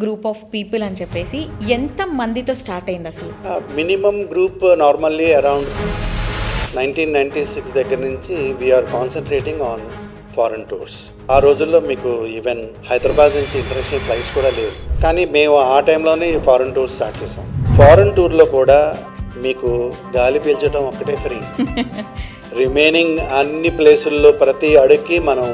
Group of people అని చెప్పేసి ఎంత మందితో స్టార్ట్ అయింది అసలు? మినిమం గ్రూప్ నార్మల్లీ అరౌండ్ 1996 దగ్గర నుంచి we're concentrating on foreign tours. ఆ రోజుల్లో మీకు ఈవెన్ హైదరాబాద్ నుంచి ఇంటర్నేషనల్ ఫ్లైట్స్ కూడా లేవు, కానీ మేము ఆ టైంలోనే ఫారెన్ టూర్ స్టార్ట్ చేసాం. ఫారెన్ టూర్లో కూడా మీకు గాలి పీల్చడం ఒక్కటే ఫ్రీ. రిమైనింగ్ అన్ని ప్లేసుల్లో ప్రతి అడుగుకి మనం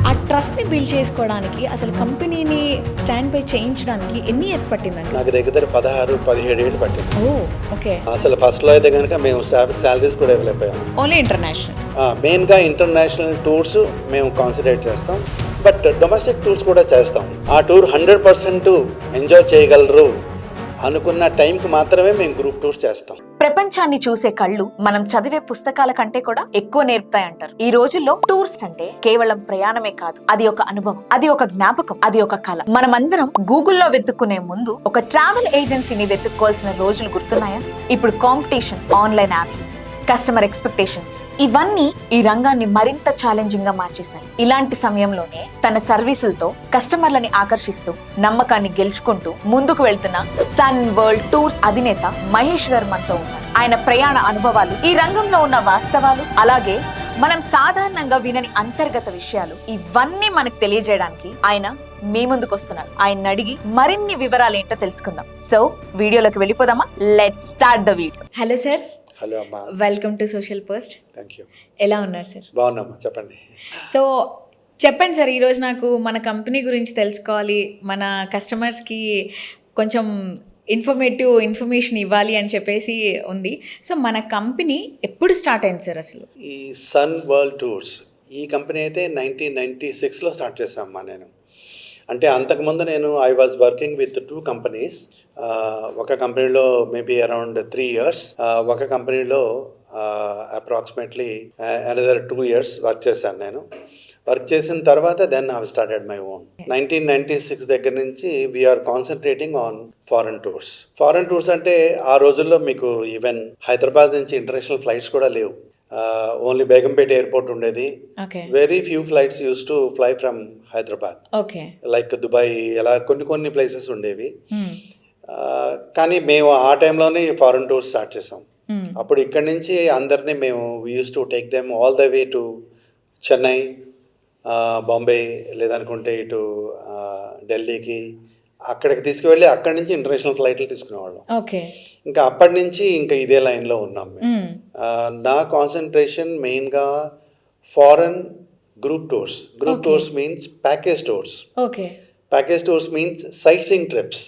ఆ ట్రస్ట్ని బిల్డ్ చేసుకోవడానికి అసలు కంపెనీని స్టాండ్ పై చేయించడానికి ఎన్ని ఇయర్స్ పట్టిందండి? నాకు దగ్గర 16-17 ఏళ్ళు పట్టింది. Oh okay. అసలు ఫస్ట్లో అయితే కనుక మేము స్టాఫ్కి శాలరీస్ కూడా ఇవ్వలేకపోయాము. Only international. మెయిన్గా ఇంటర్నేషనల్ టూర్స్ మేము కాన్సన్ట్రేట్ చేస్తాం, బట్ డొమెస్టిక్ టూర్స్ కూడా చేస్తాం. ఆ టూర్ 100% ఎంజాయ్ చేయగలరు అనుకున్న టైంకి మాత్రమే మేము గ్రూప్ టూర్స్ చేస్తాం. ప్రపంచాన్ని చూసే కళ్ళు మనం చదివే పుస్తకాల కంటే కూడా ఎక్కువ నేర్పుతాయంటారు. ఈ రోజుల్లో టూర్స్ అంటే కేవలం ప్రయాణమే కాదు, అది ఒక అనుభవం, అది ఒక జ్ఞాపకం, అది ఒక కళ. మనమందరం గూగుల్లో వెతుక్కునే ముందు ఒక ట్రావెల్ ఏజెన్సీని వెతుక్కోవాల్సిన రోజులు గుర్తున్నాయా? ఇప్పుడు competition, online apps, customer expectations ఇవన్నీ ఈ రంగాన్ని మరింత ఛాలెంజింగ్ గా మార్చేశాయి. ఇలాంటి సమయంలోనే తన సర్వీసులతో కస్టమర్లని ఆకర్షిస్తూ నమ్మకాన్ని గెలుచుకుంటూ ముందుకు వెళ్తున్న సన్ వరల్డ్ టూర్స్ అధినేత మహేష్ గారు మనతో ఉన్నారు. ఆయన ప్రయాణ అనుభవాలు, ఈ రంగంలో ఉన్న వాస్తవాలు, అలాగే మనం సాధారణంగా వినని అంతర్గత విషయాలు, ఇవన్నీ మనకు తెలియజేయడానికి ఆయన మీ ముందుకు వస్తున్నారు. ఆయన అడిగి మరిన్ని వివరాలు ఏంటో తెలుసుకుందాం. సో వీడియోలోకి వెళ్ళిపోదామా? Let's start the video. Hello sir. Hello అమ్మా. Welcome to social post. Thank you. ఎలా ఉన్నారు సార్? బాగున్నామ్మా, చెప్పండి. సో చెప్పండి సార్, ఈరోజు నాకు మన కంపెనీ గురించి తెలుసుకోవాలి, మన కస్టమర్స్కి కొంచెం ఇన్ఫర్మేషన్ ఇవ్వాలి అని చెప్పేసి ఉంది. సో మన కంపెనీ ఎప్పుడు స్టార్ట్ అయింది సార్ అసలు? ఈ సన్ వరల్డ్ టూర్స్ ఈ కంపెనీ అయితే 1996లో స్టార్ట్ చేశామ్మా నేను. అంటే అంతకుముందు నేను I was working with 2 companies. ఒక కంపెనీలో మేబీ అరౌండ్ 3 years, ఒక కంపెనీలో అప్రాక్సిమేట్లీ అనదర్ 2 years వర్క్ చేశాను నేను. వర్క్ చేసిన తర్వాత then I started my own. 1996 దగ్గర నుంచి we're concentrating on foreign tours. Foreign tours అంటే ఆ రోజుల్లో మీకు ఈవెన్ హైదరాబాద్ నుంచి ఇంటర్నేషనల్ ఫ్లైట్స్ కూడా లేవు. ఓన్లీ బేగంపేట ఎయిర్పోర్ట్ ఉండేది. Very few flights use to fly from Hyderabad, like Dubai, అలా కొన్ని ప్లేసెస్ ఉండేవి. కానీ మేము ఆ టైంలోనే ఫారెన్ టూర్ స్టార్ట్ చేసాం. అప్పుడు ఇక్కడి నుంచి అందరినీ మేము use to take them all the way to Chennai, Bombay, లేదనుకుంటే ఇటు ఢిల్లీకి, అక్కడికి తీసుకువెళ్ళి అక్కడి నుంచి ఇంటర్నేషనల్ ఫ్లైట్లు తీసుకునేవాళ్ళం. ఇంకా అప్పటి నుంచి ఇంకా ఇదే లైన్లో ఉన్నాం మేము. నా కాన్సన్ట్రేషన్ మెయిన్గా foreign group tours. Group tours means package tours. Package tours means sight seeing trips.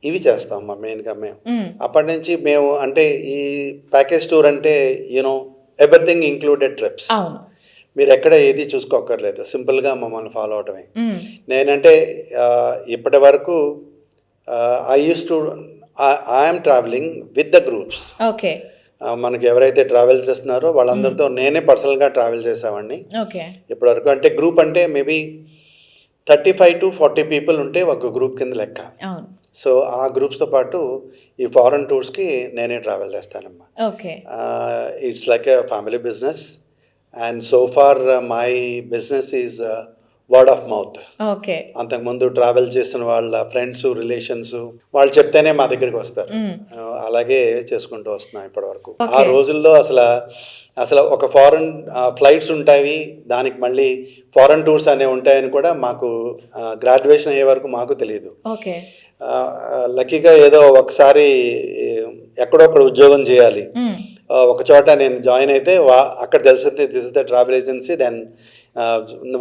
ఇవి చేస్తాం మెయిన్గా మేము. అప్పటి నుంచి మేము అంటే ఈ ప్యాకేజ్ టూర్ అంటే యూనో ఎవ్రీథింగ్ ఇంక్లూడెడ్ ట్రిప్స్. మీరు ఎక్కడ ఏది చూసుకోక్కర్లేదు, సింపుల్గా మమ్మల్ని ఫాలో అవటమే. నేనంటే ఇప్పటి వరకు I'm travelling with the groups. మనకి ఎవరైతే ట్రావెల్ చేస్తున్నారో వాళ్ళందరితో నేనే పర్సనల్గా ట్రావెల్ చేసేవాడిని ఇప్పటి వరకు. అంటే గ్రూప్ అంటే మేబీ 35 to 40 people ఉంటే ఒక గ్రూప్ కింద లెక్క. సో ఆ గ్రూప్స్తో పాటు ఈ ఫారెన్ టూర్స్కి నేనే ట్రావెల్ చేస్తానమ్మా. It's like a family business. And so far my business is word of mouth. అంతకుముందు ట్రావెల్ చేసిన వాళ్ళ ఫ్రెండ్స్, రిలేషన్స్ వాళ్ళు చెప్తేనే మా దగ్గరికి వస్తారు. అలాగే చేసుకుంటూ వస్తున్నాం ఇప్పటి వరకు. ఆ రోజుల్లో అసలు ఒక ఫారెన్ ఫ్లైట్స్ ఉంటాయి, దానికి మళ్ళీ ఫారెన్ టూర్స్ అనేవి ఉంటాయని కూడా మాకు గ్రాడ్యుయేషన్ అయ్యే వరకు మాకు తెలియదు. లక్కీగా ఏదో ఒకసారి ఎక్కడొక్కడ ఉద్యోగం చేయాలి, ఒక చోట నేను జాయిన్ అయితే అక్కడ తెలిసింది this is the travel agency. Then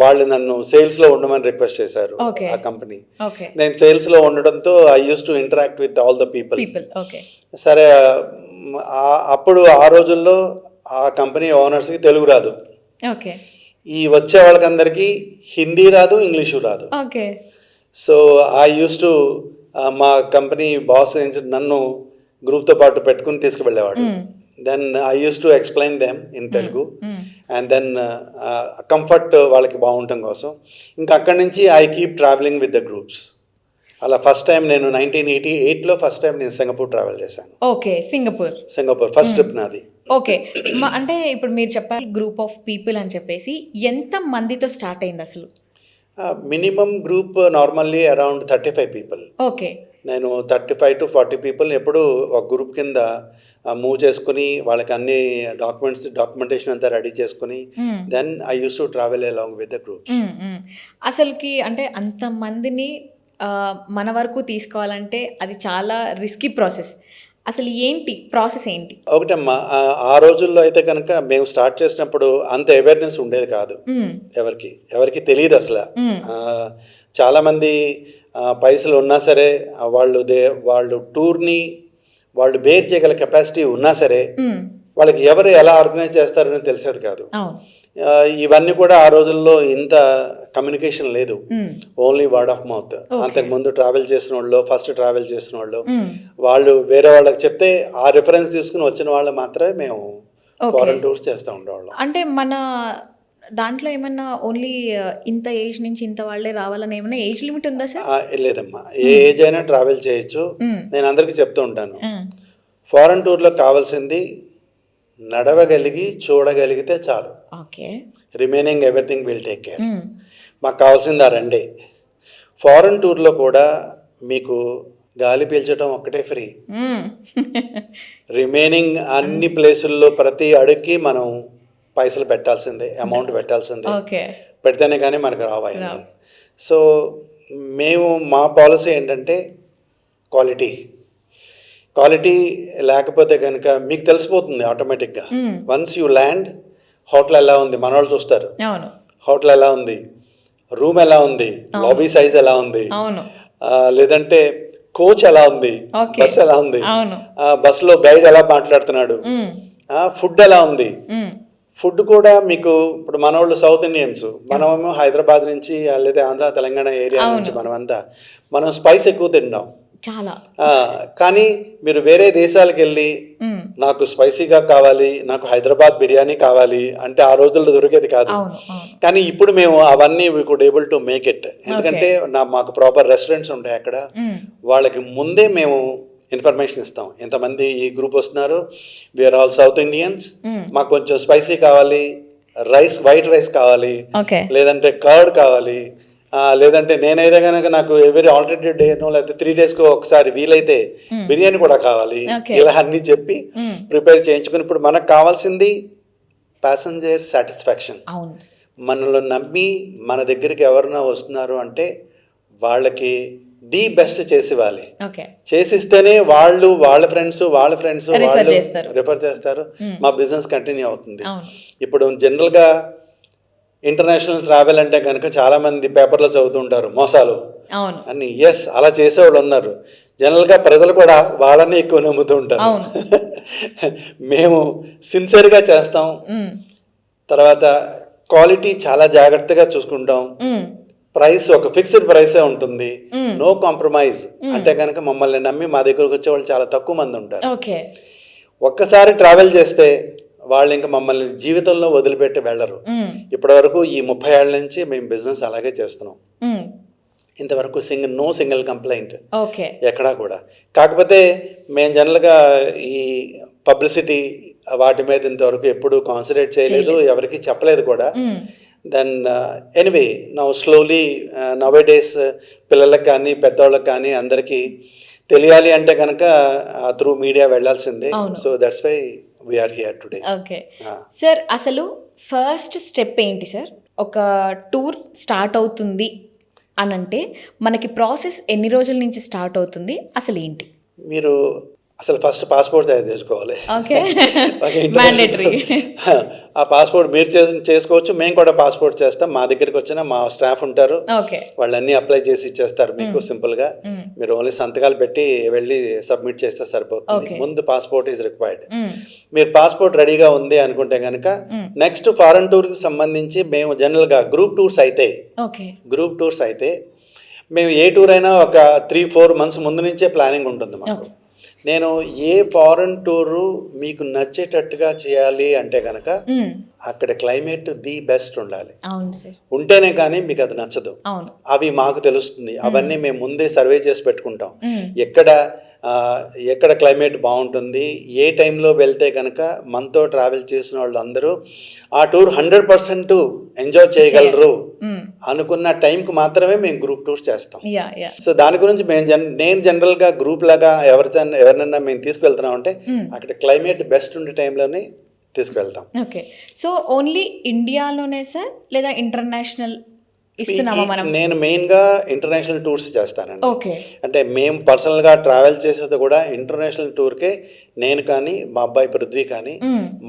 వాళ్ళు నన్ను సేల్స్లో ఉండమని రిక్వెస్ట్ చేశారు ఆ కంపెనీ. నేను సేల్స్లో ఉండడంతో I use to interact with all the people. సరే, అప్పుడు ఆ రోజుల్లో ఆ కంపెనీ ఓనర్స్కి తెలుగు రాదు. ఈ వచ్చే వాళ్ళకందరికీ హిందీ రాదు, ఇంగ్లీషు రాదు. సో ఐ యూస్ టు మా కంపెనీ బాస్ నన్ను గ్రూప్తో పాటు పెట్టుకుని తీసుకువెళ్ళేవాడు. Then I use to explain them in Telugu. And then comfort వాళ్ళకి బాగుండటం కోసం ఇంకా అక్కడి నుంచి I keep travelling with the groups. అలా ఫస్ట్ టైం నేను 1988లో ఫస్ట్ టైం నేను సింగపూర్ ట్రావెల్ చేశాను. సింగపూర్ ఫస్ట్ ట్రిప్ నాది. అంటే ఇప్పుడు మీరు చెప్పాలి గ్రూప్ ఆఫ్ పీపుల్ అని చెప్పేసి, ఎంత మందితో స్టార్ట్ అయింది అసలు? Minimum group normally around 35 people. Okay. నేను 35 to 40 పీపుల్ ఎప్పుడు ఒక గ్రూప్ కింద మూవ్ చేసుకుని వాళ్ళకి అన్ని డాక్యుమెంటేషన్ అంతా రెడీ చేసుకుని then I use to travel along with the group. అసలుకి అంటే అంతమందిని మన వరకు తీసుకోవాలంటే అది చాలా రిస్కీ ప్రాసెస్. అసలు ఏంటి ప్రాసెస్ ఏంటి? ఒకటమ్మా, ఆ రోజుల్లో అయితే కనుక మేము స్టార్ట్ చేసినప్పుడు అంత అవేర్నెస్ ఉండేది కాదు. ఎవరికి తెలియదు అసలు. చాలామంది పైసలు ఉన్నా సరే వాళ్ళు టూర్ని వాళ్ళు బేర్ చేయగల కెపాసిటీ ఉన్నా సరే వాళ్ళకి ఎవరు ఎలా ఆర్గనైజ్ చేస్తారని తెలిసేది కాదు. ఇవన్నీ కూడా ఆ రోజుల్లో ఇంత కమ్యూనికేషన్ లేదు, ఓన్లీ వర్డ్ ఆఫ్ మౌత్. అంతకుముందు ట్రావెల్ చేసిన వాళ్ళు, ఫస్ట్ ట్రావెల్ చేసిన వాళ్ళు వేరే వాళ్ళకి చెప్తే ఆ రిఫరెన్స్ తీసుకుని వచ్చిన వాళ్ళు మాత్రమే మేము ఫారెన్ టూర్స్ చేస్తూ ఉండేవాళ్ళం. అంటే మన దాంట్లో ఏమన్నా ఓన్లీ ఇంత ఏజ్ నుంచి ఇంత వాళ్ళే రావాలని ఏమన్నా ఏజ్ లిమిట్ ఉందా సార్? లేదమ్మా, ఏ ఏజ్ అయినా ట్రావెల్ చేయొచ్చు. నేను అందరికీ చెప్తూ ఉంటాను, ఫారెన్ టూర్లో కావాల్సింది నడవగలిగి చూడగలిగితే చాలు. Okay. Remaining everything will take care. మాకు కావాల్సింది ఆ రెండే. ఫారెన్ టూర్లో కూడా మీకు గాలి పీల్చడం ఒక్కటే ఫ్రీ. రిమైనింగ్ అన్ని ప్లేసుల్లో ప్రతి అడుగుకి మనం పైసలు పెట్టాల్సిందే, అమౌంట్ పెట్టాల్సిందే. పెడితేనే కానీ మనకు రావాలి. సో మా పాలసీ ఏంటంటే క్వాలిటీ లేకపోతే కనుక మీకు తెలిసిపోతుంది ఆటోమేటిక్గా. వన్స్ యూ ల్యాండ్, హోటల్ ఎలా ఉంది మన వాళ్ళు చూస్తారు, హోటల్ ఎలా ఉంది, రూమ్ ఎలా ఉంది, లాబీ సైజ్ ఎలా ఉంది, లేదంటే కోచ్ ఎలా ఉంది, బస్ ఎలా ఉంది, బస్సులో గైడ్ ఎలా మాట్లాడుతున్నాడు, ఫుడ్ ఎలా ఉంది. ఫుడ్ కూడా మీకు ఇప్పుడు మన వాళ్ళు సౌత్ ఇండియన్స్, మనమేమో హైదరాబాద్ నుంచి లేదా ఆంధ్ర తెలంగాణ ఏరియా నుంచి మనం స్పైస్ ఎక్కువ తింటాం చాలా. కానీ మీరు వేరే దేశాలకు వెళ్ళి నాకు స్పైసీగా కావాలి, నాకు హైదరాబాద్ బిర్యానీ కావాలి అంటే ఆ రోజుల్లో దొరికేది కాదు. కానీ ఇప్పుడు మేము అవన్నీ we could able to make it. ఎందుకంటే మాకు ప్రాపర్ రెస్టారెంట్స్ ఉంటాయి అక్కడ. వాళ్ళకి ముందే మేము ఇన్ఫర్మేషన్ ఇస్తాం, ఇంతమంది ఈ గ్రూప్ వస్తున్నారు, వీఆర్ ఆల్ సౌత్ ఇండియన్స్, మాకు కొంచెం స్పైసీ కావాలి, వైట్ రైస్ కావాలి, లేదంటే కర్డ్ కావాలి, లేదంటే నేనైతే కనుక నాకు ఎవరీ ఆల్టర్నేటివ్ డేనో లేకపోతే 3 daysకో ఒకసారి వీలైతే బిర్యానీ కూడా కావాలి. ఇలా అన్నీ చెప్పి ప్రిపేర్ చేయించుకుని ఇప్పుడు మనకు కావాల్సింది ప్యాసింజర్ సాటిస్ఫాక్షన్. మనల్ని నమ్మి మన దగ్గరికి ఎవరైనా వస్తున్నారు అంటే వాళ్ళకి ది బెస్ట్ చేసివ్వాలి. చేసిస్తేనే వాళ్ళ ఫ్రెండ్స్ రిఫర్ చేస్తారు, మా బిజినెస్ కంటిన్యూ అవుతుంది. ఇప్పుడు జనరల్గా ఇంటర్నేషనల్ ట్రావెల్ అంటే కనుక చాలామంది పేపర్లో చదువుతుంటారు మోసాలు అని. ఎస్, అలా చేసేవాళ్ళు ఉన్నారు. జనరల్గా ప్రజలు కూడా వాళ్ళని ఎక్కువ నమ్ముతూ ఉంటారు. మేము సిన్సియర్గా చేస్తాం, తర్వాత క్వాలిటీ చాలా జాగ్రత్తగా చూసుకుంటాం, ప్రైస్ ఒక ఫిక్స్డ్ ప్రైసే ఉంటుంది, నో కాంప్రమైజ్. అంటే కనుక మమ్మల్ని నమ్మి మా దగ్గరకు వచ్చే వాళ్ళు చాలా తక్కువ మంది ఉంటారు. ఒక్కసారి ట్రావెల్ చేస్తే వాళ్ళు ఇంకా మమ్మల్ని జీవితంలో వదిలిపెట్టి వెళ్ళరు. ఇప్పటి వరకు ఈ 30 ఏళ్ళ నుంచి మేము బిజినెస్ అలాగే చేస్తున్నాం. ఇంతవరకు నో సింగిల్ కంప్లైంట్ ఎక్కడా కూడా. కాకపోతే మేము జనరల్గా ఈ పబ్లిసిటీ వాటి మీద ఇంతవరకు ఎప్పుడు కాన్సన్ట్రేట్ చేయలేదు, ఎవరికి చెప్పలేదు కూడా. Then anyway now slowly nowadays పిల్లలకు కానీ పెద్దవాళ్ళకి కానీ అందరికీ తెలియాలి అంటే కనుక త్రూ మీడియా వెళ్ళాల్సిందే. So that's why we are here today. Okay sir, అసలు ఫస్ట్ స్టెప్ ఏంటి సార్? ఒక టూర్ స్టార్ట్ అవుతుంది అని అంటే మనకి ప్రాసెస్ ఎన్ని రోజుల నుంచి స్టార్ట్ అవుతుంది, అసలు ఏంటి? మీరు అసలు ఫస్ట్ పాస్పోర్ట్ తయారు చేసుకోవాలి. ఆ పాస్పోర్ట్ మీరు చేసుకోవచ్చు, మేము కూడా పాస్పోర్ట్ చేస్తాం. మా దగ్గరికి వచ్చిన మా స్టాఫ్ ఉంటారు, వాళ్ళన్నీ అప్లై చేసి ఇచ్చేస్తారు మీకు సింపుల్గా. మీరు ఓన్లీ సంతకాలు పెట్టి వెళ్ళి సబ్మిట్ చేస్తే సరిపోతుంది. ముందు పాస్పోర్ట్ ఈజ్ రిక్వైర్డ్. మీరు పాస్పోర్ట్ రెడీగా ఉంది అనుకుంటే కనుక నెక్స్ట్ ఫారెన్ టూర్కి సంబంధించి మేము జనరల్గా గ్రూప్ టూర్స్ అయితే మేము ఏ టూర్ అయినా ఒక 3-4 months ముందు నుంచే ప్లానింగ్ ఉంటుంది మాకు. నేను ఏ ఫారెన్ టూరు మీకు నచ్చేటట్టుగా చేయాలి అంటే కనుక అక్కడ క్లైమేట్ ది బెస్ట్ ఉండాలి. ఉంటేనే కానీ మీకు అది నచ్చదు. అవి మాకు తెలుస్తుంది. అవన్నీ మేము ముందే సర్వే చేసి పెట్టుకుంటాం. ఎక్కడ ఎక్కడ క్లైమేట్ బాగుంటుంది, ఏ టైంలో వెళ్తే కనుక మనతో ట్రావెల్ చేసిన వాళ్ళందరూ ఆ టూర్ 100% ఎంజాయ్ చేయగలరు అనుకున్న టైంకి మాత్రమే మేము గ్రూప్ టూర్స్ చేస్తాం. సో దాని గురించి నేను జనరల్గా గ్రూప్ లాగా ఎవరినైనా మేము తీసుకువెళ్తున్నాం అంటే అక్కడ క్లైమేట్ బెస్ట్ ఉండే టైంలోనే తీసుకువెళ్తాం. ఓకే, సో ఓన్లీ ఇండియాలోనే సార్ లేదా ఇంటర్నేషనల్ ఇస్తున్నామా మనం? నేను మెయిన్గా ఇంటర్నేషనల్ టూర్స్ చేస్తానండి. ఓకే, అంటే మేము పర్సనల్గా ట్రావెల్ చేసేది కూడా ఇంటర్నేషనల్ టూర్కే. నేను కానీ మా అబ్బాయి పృథ్వీ కానీ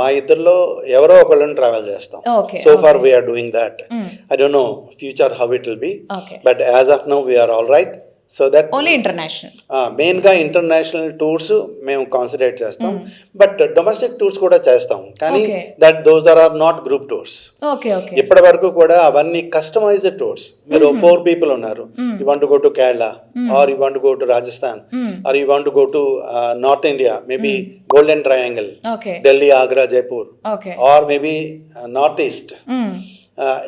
మా ఇద్దరిలో ఎవరో ఒకళ్ళని ట్రావెల్ చేస్తాం. So far we're doing that. I don't know future how it will be, but as of now we're all right. So that only international, మెయిన్గా ఇంటర్నేషనల్ టూర్స్ మేము కాన్సన్ట్రేట్ చేస్తాం. బట్ డొమెస్టిక్ టూర్స్ కూడా చేస్తాం, కానీ those are not group tours. ఇప్పటి వరకు కూడా అవన్నీ కస్టమైజ్డ్ టూర్స్. మీరు 4 people ఉన్నారు, you want to go to Kerala, or you want to go to Rajasthan, or you want to go to north India, maybe golden triangle, Delhi, Agra, Jaipur, or maybe north east,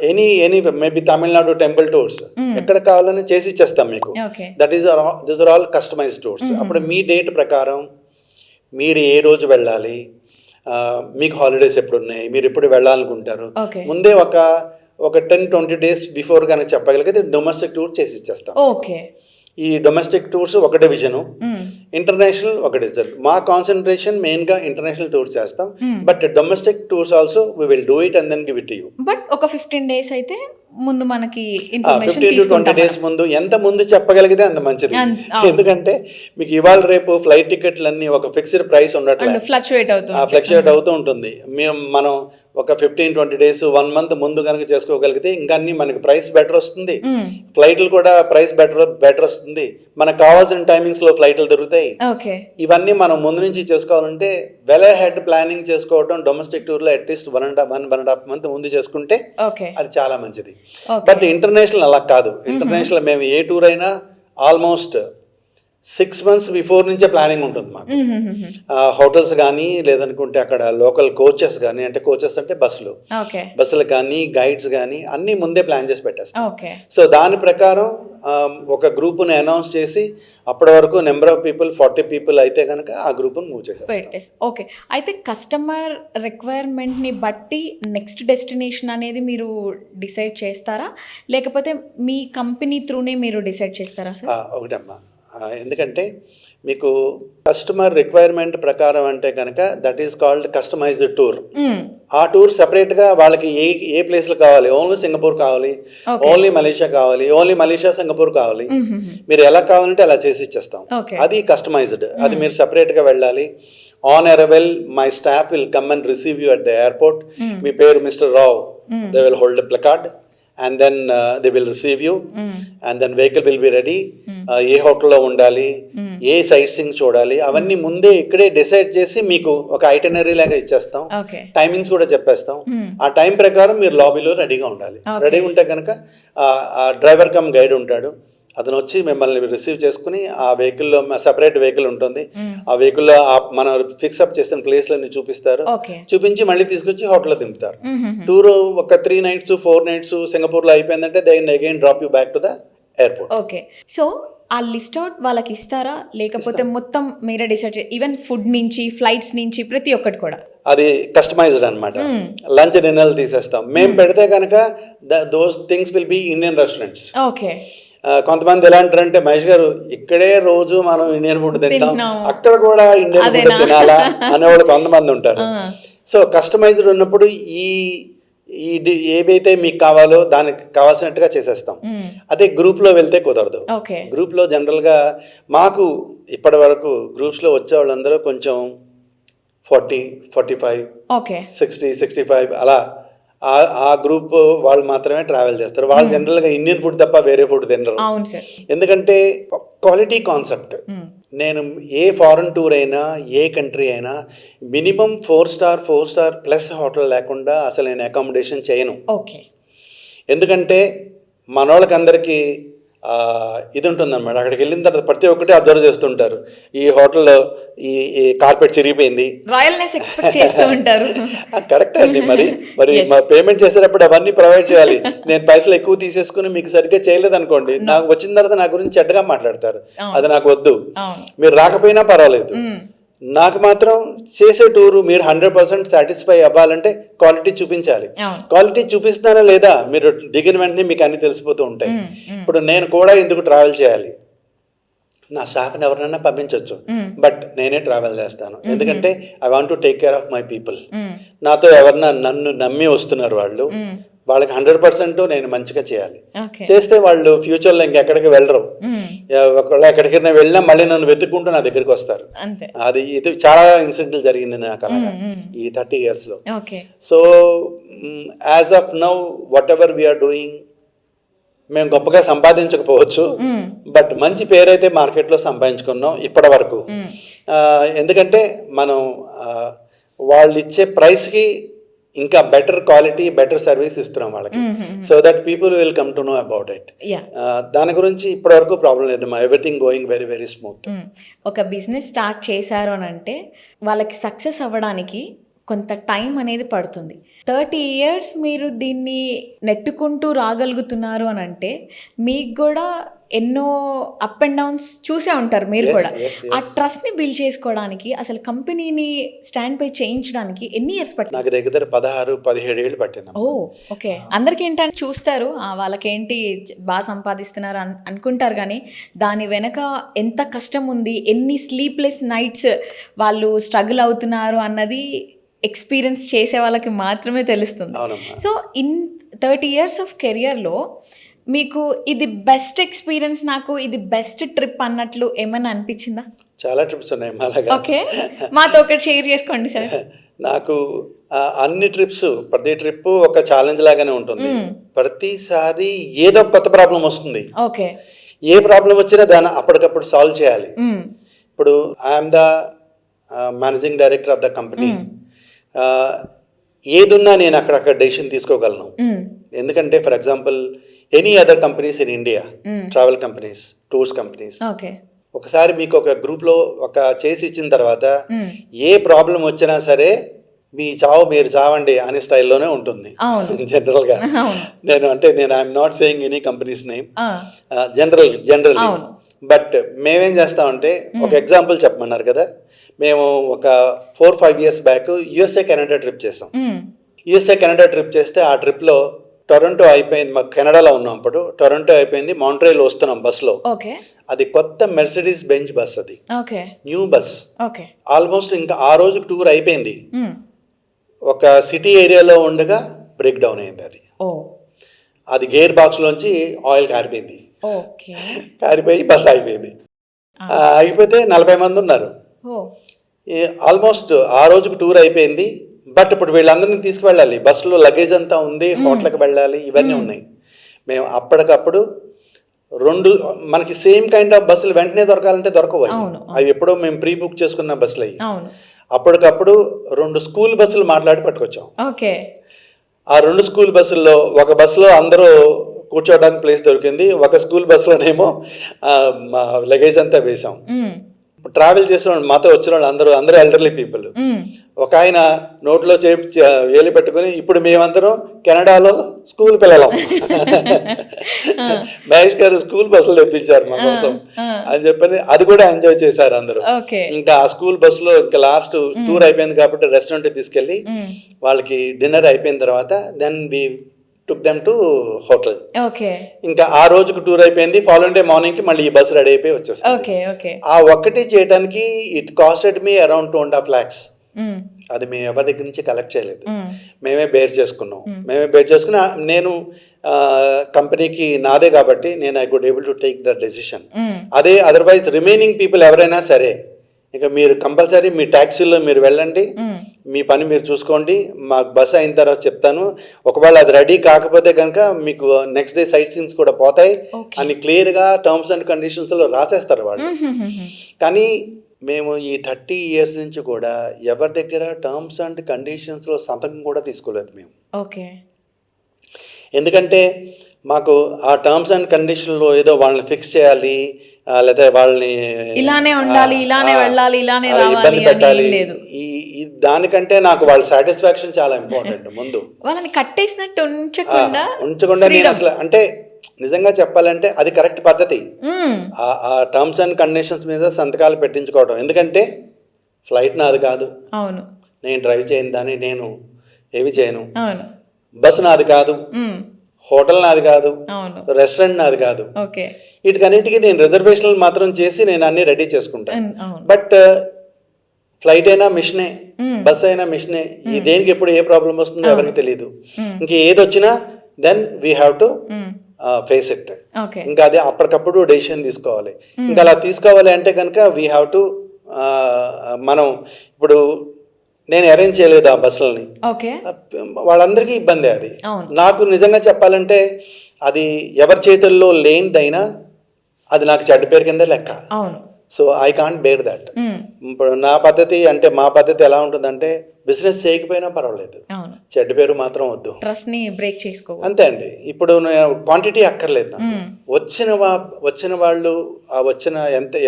any maybe Tamil Nadu temple tours, ఎక్కడ కావాలని చేసి ఇచ్చేస్తాం మీకు. These are all customized tours. అప్పుడు మీ date ప్రకారం మీరు ఏ రోజు వెళ్ళాలి, మీకు హాలిడేస్ ఎప్పుడు ఉన్నాయి, మీరు ఎప్పుడు వెళ్ళాలనుకుంటారు, ముందే ఒక 10-20 days బిఫోర్ కనుక చెప్పగలిగితే డొమెస్టిక్ టూర్ చేసి ఇచ్చేస్తాం. ఈ డొమెస్టిక్ టూర్స్ ఒక డివిజను, ఇంటర్నేషనల్ ఒక డివిజన్. మా కాన్సన్ట్రేషన్ మెయిన్గా ఇంటర్నేషనల్ టూర్స్ చేస్తాం, but domestic tours also we will do it and then give it to you. But ఒక 15 days అయితే ముందు మనకి 15 to 20 days ముందు, ఎంత ముందు చెప్పగలిగితే అంత మంచిది. ఎందుకంటే మీకు ఇవాళ రేపు ఫ్లైట్ టికెట్లన్నీ ఒక ఫిక్స్డ్ ప్రైస్ ఉండట్లేదు, ఫ్లక్చుయేట్ అవుతూ ఉంటుంది. మనం ఒక 15-20 days 1 month ముందు కనుక చేసుకోగలిగితే ఇంకా అన్ని మనకి ప్రైస్ బెటర్ వస్తుంది, ఫ్లైట్లు కూడా ప్రైస్ బెటర్ వస్తుంది, మనకు కావాల్సిన టైమింగ్స్ లో ఫ్లైట్లు దొరుకుతాయి. ఇవన్నీ మనం ముందు నుంచి చేసుకోవాలంటే వెల్ హెడ్ ప్లానింగ్ చేసుకోవడం డొమెస్టిక్ టూర్ లో అట్లీస్ట్ 1.5 month ముందు చేసుకుంటే అది చాలా మంచిది. బట్ ఇంటర్నేషనల్ అలా కాదు. ఇంటర్నేషనల్ మేము ఏ టూర్ అయినా ఆల్మోస్ట్ 6 months బిఫోర్ నుంచే ప్లానింగ్ ఉంటుంది మాకు. హోటల్స్ కానీ, లేదనుకుంటే అక్కడ లోకల్ కోచెస్ కానీ, అంటే కోచెస్ అంటే బస్సులు కానీ, గైడ్స్ కానీ అన్నీ ముందే ప్లాన్ చేసి పెట్టేస్తాం. సో దాని ప్రకారం ఒక గ్రూప్ని అనౌన్స్ చేసి అప్పటి వరకు నెంబర్ ఆఫ్ పీపుల్ 40 people అయితే కనుక ఆ గ్రూప్ని మూవ్ చేసేస్తాం. ఓకే, అయితే కస్టమర్ రిక్వైర్మెంట్ని బట్టి నెక్స్ట్ డెస్టినేషన్ అనేది మీరు డిసైడ్ చేస్తారా, లేకపోతే మీ కంపెనీ త్రూనే మీరు డిసైడ్ చేస్తారా సార్? ఒకటమ్మా, ఎందుకంటే మీకు కస్టమర్ రిక్వైర్మెంట్ ప్రకారం అంటే కనుక that is called customized tour. ఆ టూర్ సెపరేట్గా వాళ్ళకి ఏ ప్లేస్లు కావాలి, ఓన్లీ సింగపూర్ కావాలి, ఓన్లీ మలేషియా కావాలి, ఓన్లీ మలేషియా సింగపూర్ కావాలి, మీరు ఎలా కావాలంటే అలా చేసి ఇచ్చేస్తాం. అది కస్టమైజ్డ్. అది మీరు సెపరేట్గా వెళ్ళాలి. On arrival my staff will come and receive you at the airport. మీ పేరు mister Rao, they will hold a placard and then they will receive you, and then vehicle will be ready. ఏ హోటల్లో ఉండాలి, ఏ sight seeing చూడాలి, అవన్నీ ముందే ఇక్కడే decide చేసి మీకు ఒక ఐటనరీ లాగా ఇచ్చేస్తాం. టైమింగ్స్ కూడా చెప్పేస్తాం. ఆ టైం ప్రకారం మీరు లాబీలో రెడీగా ఉండాలి. రెడీగా ఉంటే కనుక ఆ డ్రైవర్ కమ్ గైడ్ ఉంటాడు, అతను వచ్చి మిమ్మల్ని రిసీవ్ చేసుకుని ఆ వెహికల్లో, సెపరేట్ వెహికల్ ఉంటుంది, ఆ వెహికల్లో మనం ఫిక్స్అప్ చేసిన ప్లేస్లన్నీ చూపిస్తారు. చూపించి మళ్ళీ తీసుకొచ్చి హోటల్లో దింపుతారు. టూర్ ఒక 3 nights 4 nights సింగపూర్లో అయిపోయిందంటే they again drop you back to the airport. Okay, so ఆ లిస్ట్ అవుట్ వాళ్ళకి ఇస్తారా, లేకపోతే మొత్తం మీరే డిసైడ్ ఈవెన్ ఫుడ్ నుంచి, ఫ్లైట్స్ నుంచి, ప్రతి ఒక్కటి కూడా? అది కస్టమైజ్డ్ అనమాట. లంచ్ డిన్నర్లు తీసేస్తాం మేము పెడితే కనుక. Those things will be Indian restaurants. Okay, కొంతమంది ఎలా అంటారంటే, మహేష్ గారు ఇక్కడే రోజు మనం ఇండియన్ ఫుడ్ తింటాం, అక్కడ కూడా ఇండియన్ ఫుడ్ తినాలా అనేవాళ్ళు కొంతమంది ఉంటారు. సో కస్టమైజ్డ్ ఉన్నప్పుడు ఈ ఏవైతే మీకు కావాలో దానికి కావాల్సినట్టుగా చేసేస్తాం. అదే గ్రూప్లో వెళ్తే కుదరదు. గ్రూప్లో జనరల్గా మాకు ఇప్పటి వరకు గ్రూప్స్లో వచ్చే వాళ్ళందరూ కొంచెం 40, 45, 60, 65 అలా ఆ గ్రూప్ వాళ్ళు మాత్రమే ట్రావెల్ చేస్తారు. వాళ్ళు జనరల్గా ఇండియన్ ఫుడ్ తప్ప వేరే ఫుడ్ తినరు. ఎందుకంటే క్వాలిటీ కాన్సెప్ట్. నేను ఏ ఫారెన్ టూర్ అయినా, ఏ కంట్రీ అయినా మినిమం 4 star ప్లస్ హోటల్ లేకుండా అసలు నేను అకామిడేషన్ చేయను. ఎందుకంటే మనోళ్ళకందరికీ ఇది ఉంటుందన్నమాట. అక్కడికి వెళ్ళిన తర్వాత ప్రతి ఒక్కటి అబ్జర్వ్ చేస్తుంటారు. ఈ హోటల్లో ఈ కార్పెట్ చిరిగిపోయింది, రాయల్నెస్ ఎక్స్పెక్ట్ చేస్తూ ఉంటారు. కరెక్ట్ అండి. మరి Yes. మా పేమెంట్ చేసేటప్పుడు అవన్నీ ప్రొవైడ్ చేయాలి. నేను పైసలు ఎక్కువ తీసేసుకుని మీకు సరిగ్గా చేయలేదు అనుకోండి, నాకు వచ్చిన తర్వాత నా గురించి చెడ్డగా మాట్లాడతారు. అది నాకు వద్దు. అవును. మీరు రాకపోయినా పర్వాలేదు, నాకు మాత్రం చేసే టూరు మీరు 100% సాటిస్ఫై అవ్వాలంటే క్వాలిటీ చూపించాలి. క్వాలిటీ చూపిస్తున్నారా లేదా మీరు దిగిన వెంటనే మీకు అన్ని తెలిసిపోతూ ఉంటాయి. ఇప్పుడు నేను కూడా ఎందుకు ట్రావెల్ చేయాలి, నా స్టాఫ్ని ఎవరినైనా పంపించవచ్చు, బట్ నేనే ట్రావెల్ చేస్తాను. ఎందుకంటే I want to take care of my people. నాతో ఎవరన్నా నన్ను నమ్మి వస్తున్నారు, వాళ్ళకి 100% నేను మంచిగా చేయాలి. చేస్తే వాళ్ళు ఫ్యూచర్లో ఇంకెక్కడికి వెళ్ళరు. ఒకవేళ ఎక్కడికైనా వెళ్ళినా మళ్ళీ నన్ను వెతుక్కుంటూ నా దగ్గరికి వస్తారు. అది ఇది చాలా ఇన్సిడెంట్లు జరిగింది నాకు అలాగా ఈ 30 yearsలో. So as of now whatever we are doing, మేము గొప్పగా సంపాదించకపోవచ్చు, బట్ మంచి పేరైతే మార్కెట్లో సంపాదించుకున్నాం ఇప్పటి వరకు. ఎందుకంటే మనం వాళ్ళు ఇచ్చే ప్రైస్కి ఇంకా బెటర్ క్వాలిటీ, బెటర్ సర్వీస్ ఇస్తున్నాం వాళ్ళకి. So that people will come to know about it. దాని గురించి ఇప్పటి వరకు ప్రాబ్లం లేదు. Everything going very very smooth. ఒక బిజినెస్ స్టార్ట్ చేశారు అని అంటే వాళ్ళకి సక్సెస్ అవ్వడానికి కొంత టైం అనేది పడుతుంది. 30 years మీరు దీన్ని నెట్టుకుంటూ రాగలుగుతున్నారు అని అంటే మీకు కూడా ఎన్నో అప్ అండ్ డౌన్స్ చూసే ఉంటారు మీరు కూడా. ఆ ట్రస్ట్ని బిల్డ్ చేసుకోవడానికి, అసలు కంపెనీని స్టాండ్ పై చేయించడానికి ఎన్ని ఇయర్స్ పట్టింది? నాకు దగ్గర 16-17 ఏళ్ళు పట్టింది. ఓకే. అందరికి ఏంటంటే చూస్తారు, వాళ్ళకేంటి బాగా సంపాదిస్తున్నారు అనుకుంటారు, కానీ దాని వెనక ఎంత కష్టం ఉంది, ఎన్ని స్లీప్లెస్ నైట్స్ వాళ్ళు స్ట్రగుల్ అవుతున్నారు అన్నది ఎక్స్పీరియన్స్ చేసే వాళ్ళకి మాత్రమే తెలుస్తుంది. సో ఇన్ 30 years ఆఫ్ కెరియర్లో మీకు ఇది బెస్ట్ ఎక్స్పీరియన్స్, నాకు ఇది బెస్ట్ ట్రిప్ అన్నట్లు ఏమైనా అనిపించిందా? చాలా ట్రిప్స్ ఉన్నాయి మాలాగా. ఓకే, మాతో ఒకటి షేర్ చేసుకోండి సార్. నాకు అన్ని ట్రిప్స్, ప్రతి ట్రిప్ ఒక ఛాలెంజ్ లాగానే ఉంటుంది. ప్రతిసారి ఏదో కొత్త ప్రాబ్లం వస్తుంది. ఓకే. ఏ ప్రాబ్లం వచ్చినా దాన్ని అప్పటికప్పుడు సాల్వ్ చేయాలి. ఇప్పుడు I'm the managing director of the company. ఏదున్నా నేను అక్కడక్కడ డెసిషన్ తీసుకోగలను. ఎందుకంటే for example any other companies in India, travel companies, tours companies, ఒకసారి మీకు ఒక గ్రూప్లో ఒక చేసి ఇచ్చిన తర్వాత ఏ ప్రాబ్లం వచ్చినా సరే మీ చావు మీరు చావండి అనే స్టైల్లోనే ఉంటుంది జనరల్గా. నేను I'm not saying any companies name, general. But మేమేం చేస్తామంటే, ఒక ఎగ్జాంపుల్ చెప్పమన్నారు కదా, మేము ఒక 4-5 years back USA Canada trip చేసాం. USA కెనడా ట్రిప్ చేస్తే ఆ ట్రిప్లో టొరంటో అయిపోయింది, మాకు కెనడాలో ఉన్నాం అప్పుడు. టొరంటో అయిపోయింది, మాంట్రియల్ వస్తున్నాం బస్లో. అది కొత్త మెర్సిడీస్ బెంజ్ బస్, అది న్యూ బస్. ఆల్మోస్ట్ ఇంకా ఆ రోజు టూర్ అయిపోయింది. ఒక సిటీ ఏరియాలో ఉండగా బ్రేక్ డౌన్ అయింది. అది గేర్ బాక్స్లోంచి ఆయిల్ కారిపోయింది. కారిపోయి బస్ అయిపోయింది. అయిపోతే 40 మంది ఉన్నారు. ఆల్మోస్ట్ ఆ రోజుకు టూర్ అయిపోయింది. బట్ ఇప్పుడు వీళ్ళందరినీ తీసుకువెళ్ళాలి, బస్సులో లగేజ్ అంతా ఉంది, హోటల్కి వెళ్ళాలి, ఇవన్నీ ఉన్నాయి. మేము అప్పటికప్పుడు 2 మనకి సేమ్ కైండ్ ఆఫ్ బస్సులు వెంటనే దొరకాలంటే దొరకవు. అవి ఎప్పుడో మేము ప్రీ బుక్ చేసుకున్న బస్సులు అయ్యి. అప్పటికప్పుడు 2 స్కూల్ బస్సులు మాట్లాడి పట్టుకొచ్చాం. ఆ 2 స్కూల్ బస్సుల్లో ఒక బస్సులో అందరూ కూర్చోవడానికి ప్లేస్ దొరికింది, ఒక స్కూల్ బస్సులోనేమో మా లగేజ్ అంతా వేసాం. ట్రావెల్ చేసిన వాళ్ళు, మాతో వచ్చిన వాళ్ళు అందరూ ఎల్డర్లీ పీపుల్. ఒక ఆయన నోట్లో వేలు పెట్టుకుని, ఇప్పుడు మేమందరం కెనడాలో స్కూల్ పిల్లలం, మహేష్ గారు స్కూల్ బస్సులు తెప్పించారు మా కోసం అని చెప్పని అది కూడా ఎంజాయ్ చేశారు అందరూ. ఇంకా ఆ స్కూల్ బస్సులో ఇంకా లాస్ట్ టూర్ అయిపోయింది కాబట్టి రెస్టారెంట్కి తీసుకెళ్ళి వాళ్ళకి డిన్నర్ అయిపోయిన తర్వాత then we took them to hotel. ఇంకా ఆ రోజుకు టూర్ అయిపోయింది. ఫాలోయింగ్ డే మార్నింగ్ కి మళ్ళీ ఈ బస్సు రెడీ అయిపోయి వచ్చేస్తాం. ఆ ఒక్కటి చేయడానికి it costed me around 2.5 lakhs. అది మేము ఎవరి దగ్గర నుంచి కలెక్ట్ చేయలేదు, మేమే బేర్ చేసుకున్నాం. నేను కంపెనీకి నాదే కాబట్టి నేను I could able to take the decision. అదే అదర్వైజ్ రిమైనింగ్ పీపుల్ ఎవరైనా సరే, ఇక మీరు కంపల్సరీ మీ ట్యాక్సీలో మీరు వెళ్ళండి, మీ పని మీరు చూసుకోండి, మాకు బస్ అయిన తర్వాత చెప్తాను, ఒకవేళ అది రెడీ కాకపోతే కనుక మీకు నెక్స్ట్ డే సైట్ సీన్స్ కూడా పోతాయి అని క్లియర్గా టర్మ్స్ అండ్ కండిషన్స్లో రాసేస్తారు వాళ్ళు. కానీ మేము ఈ 30 years నుంచి కూడా ఎవరి దగ్గర టర్మ్స్ అండ్ కండిషన్స్లో సంతకం కూడా తీసుకోలేదు మేము. ఎందుకంటే మాకు ఆ టర్మ్స్ అండ్ కండిషన్లో ఏదో వాళ్ళని ఫిక్స్ చేయాలి, లేదా వాళ్ళని ఇలానే ఉండాలి, ఇలానే వెళ్ళాలి, ఇలానే అలా రావాలి ఇబ్బంది అని పెట్టాలి. ఏం లేదు. దానికంటే నాకు వాళ్ళ సాటిస్ఫాక్షన్ చాలా ఇంపార్టెంట్. ముందు వాళ్ళని కట్టేసినట్టు ఉంచకుండా నేను అసలు అంటే నిజంగా చెప్పాలంటే అది కరెక్ట్ పద్ధతి. ఆ టర్మ్స్ అండ్ కండిషన్స్ మీద సంతకాలు పెట్టించుకోవడం. ఎందుకంటే ఫ్లైట్ నాది కాదు, అవును, నేను డ్రైవ్ చేయను దాన్ని, నేను ఏమి చేయను. అవును, బస్సు నాది కాదు, హోటల్ నాది కాదు, అవును, రెస్టారెంట్ నాది కాదు. ఓకే, వీటికన్నిటికీ నేను రిజర్వేషన్లు మాత్రం చేసి నేను అన్ని రెడీ చేసుకుంటాను. అవును, బట్ ఫ్లైట్ అయినా మిషనే, బస్ అయినా మిషనే. ఈ దేనికి ఎప్పుడు ఏ ప్రాబ్లం వస్తుందో ఎవరికి తెలియదు. ఇంక ఏది వచ్చినా then we have to face it. Okay, ఇంకా అది అప్పటికప్పుడు డెసిషన్ తీసుకోవాలి. ఇంకా అలా తీసుకోవాలి అంటే కనుక వీ హ్యావ్ టు మనం ఇప్పుడు నేను అరేంజ్ చేయలేదు ఆ బస్సులని, ఓకే, వాళ్ళందరికీ ఇబ్బంది. అది అవును, నాకు నిజంగా చెప్పాలంటే అది ఎవరి చేతుల్లో లేనిదైనా అది నాకు చెడ్డ పేరు కింద లెక్క. అవును, so I can't bear that. ఇప్పుడు నా పద్ధతి అంటే మా పద్ధతి ఎలా ఉంటుందంటే బిజినెస్ చేయకపోయినా పర్వాలేదు, అవును, చెడ్డ పేరు మాత్రం వద్దు, ట్రస్ట్ ని బ్రేక్ చేసుకో. అంతే అండి. ఇప్పుడు క్వాంటిటీ అక్కర్లేదు నాకు. వచ్చిన వాళ్ళు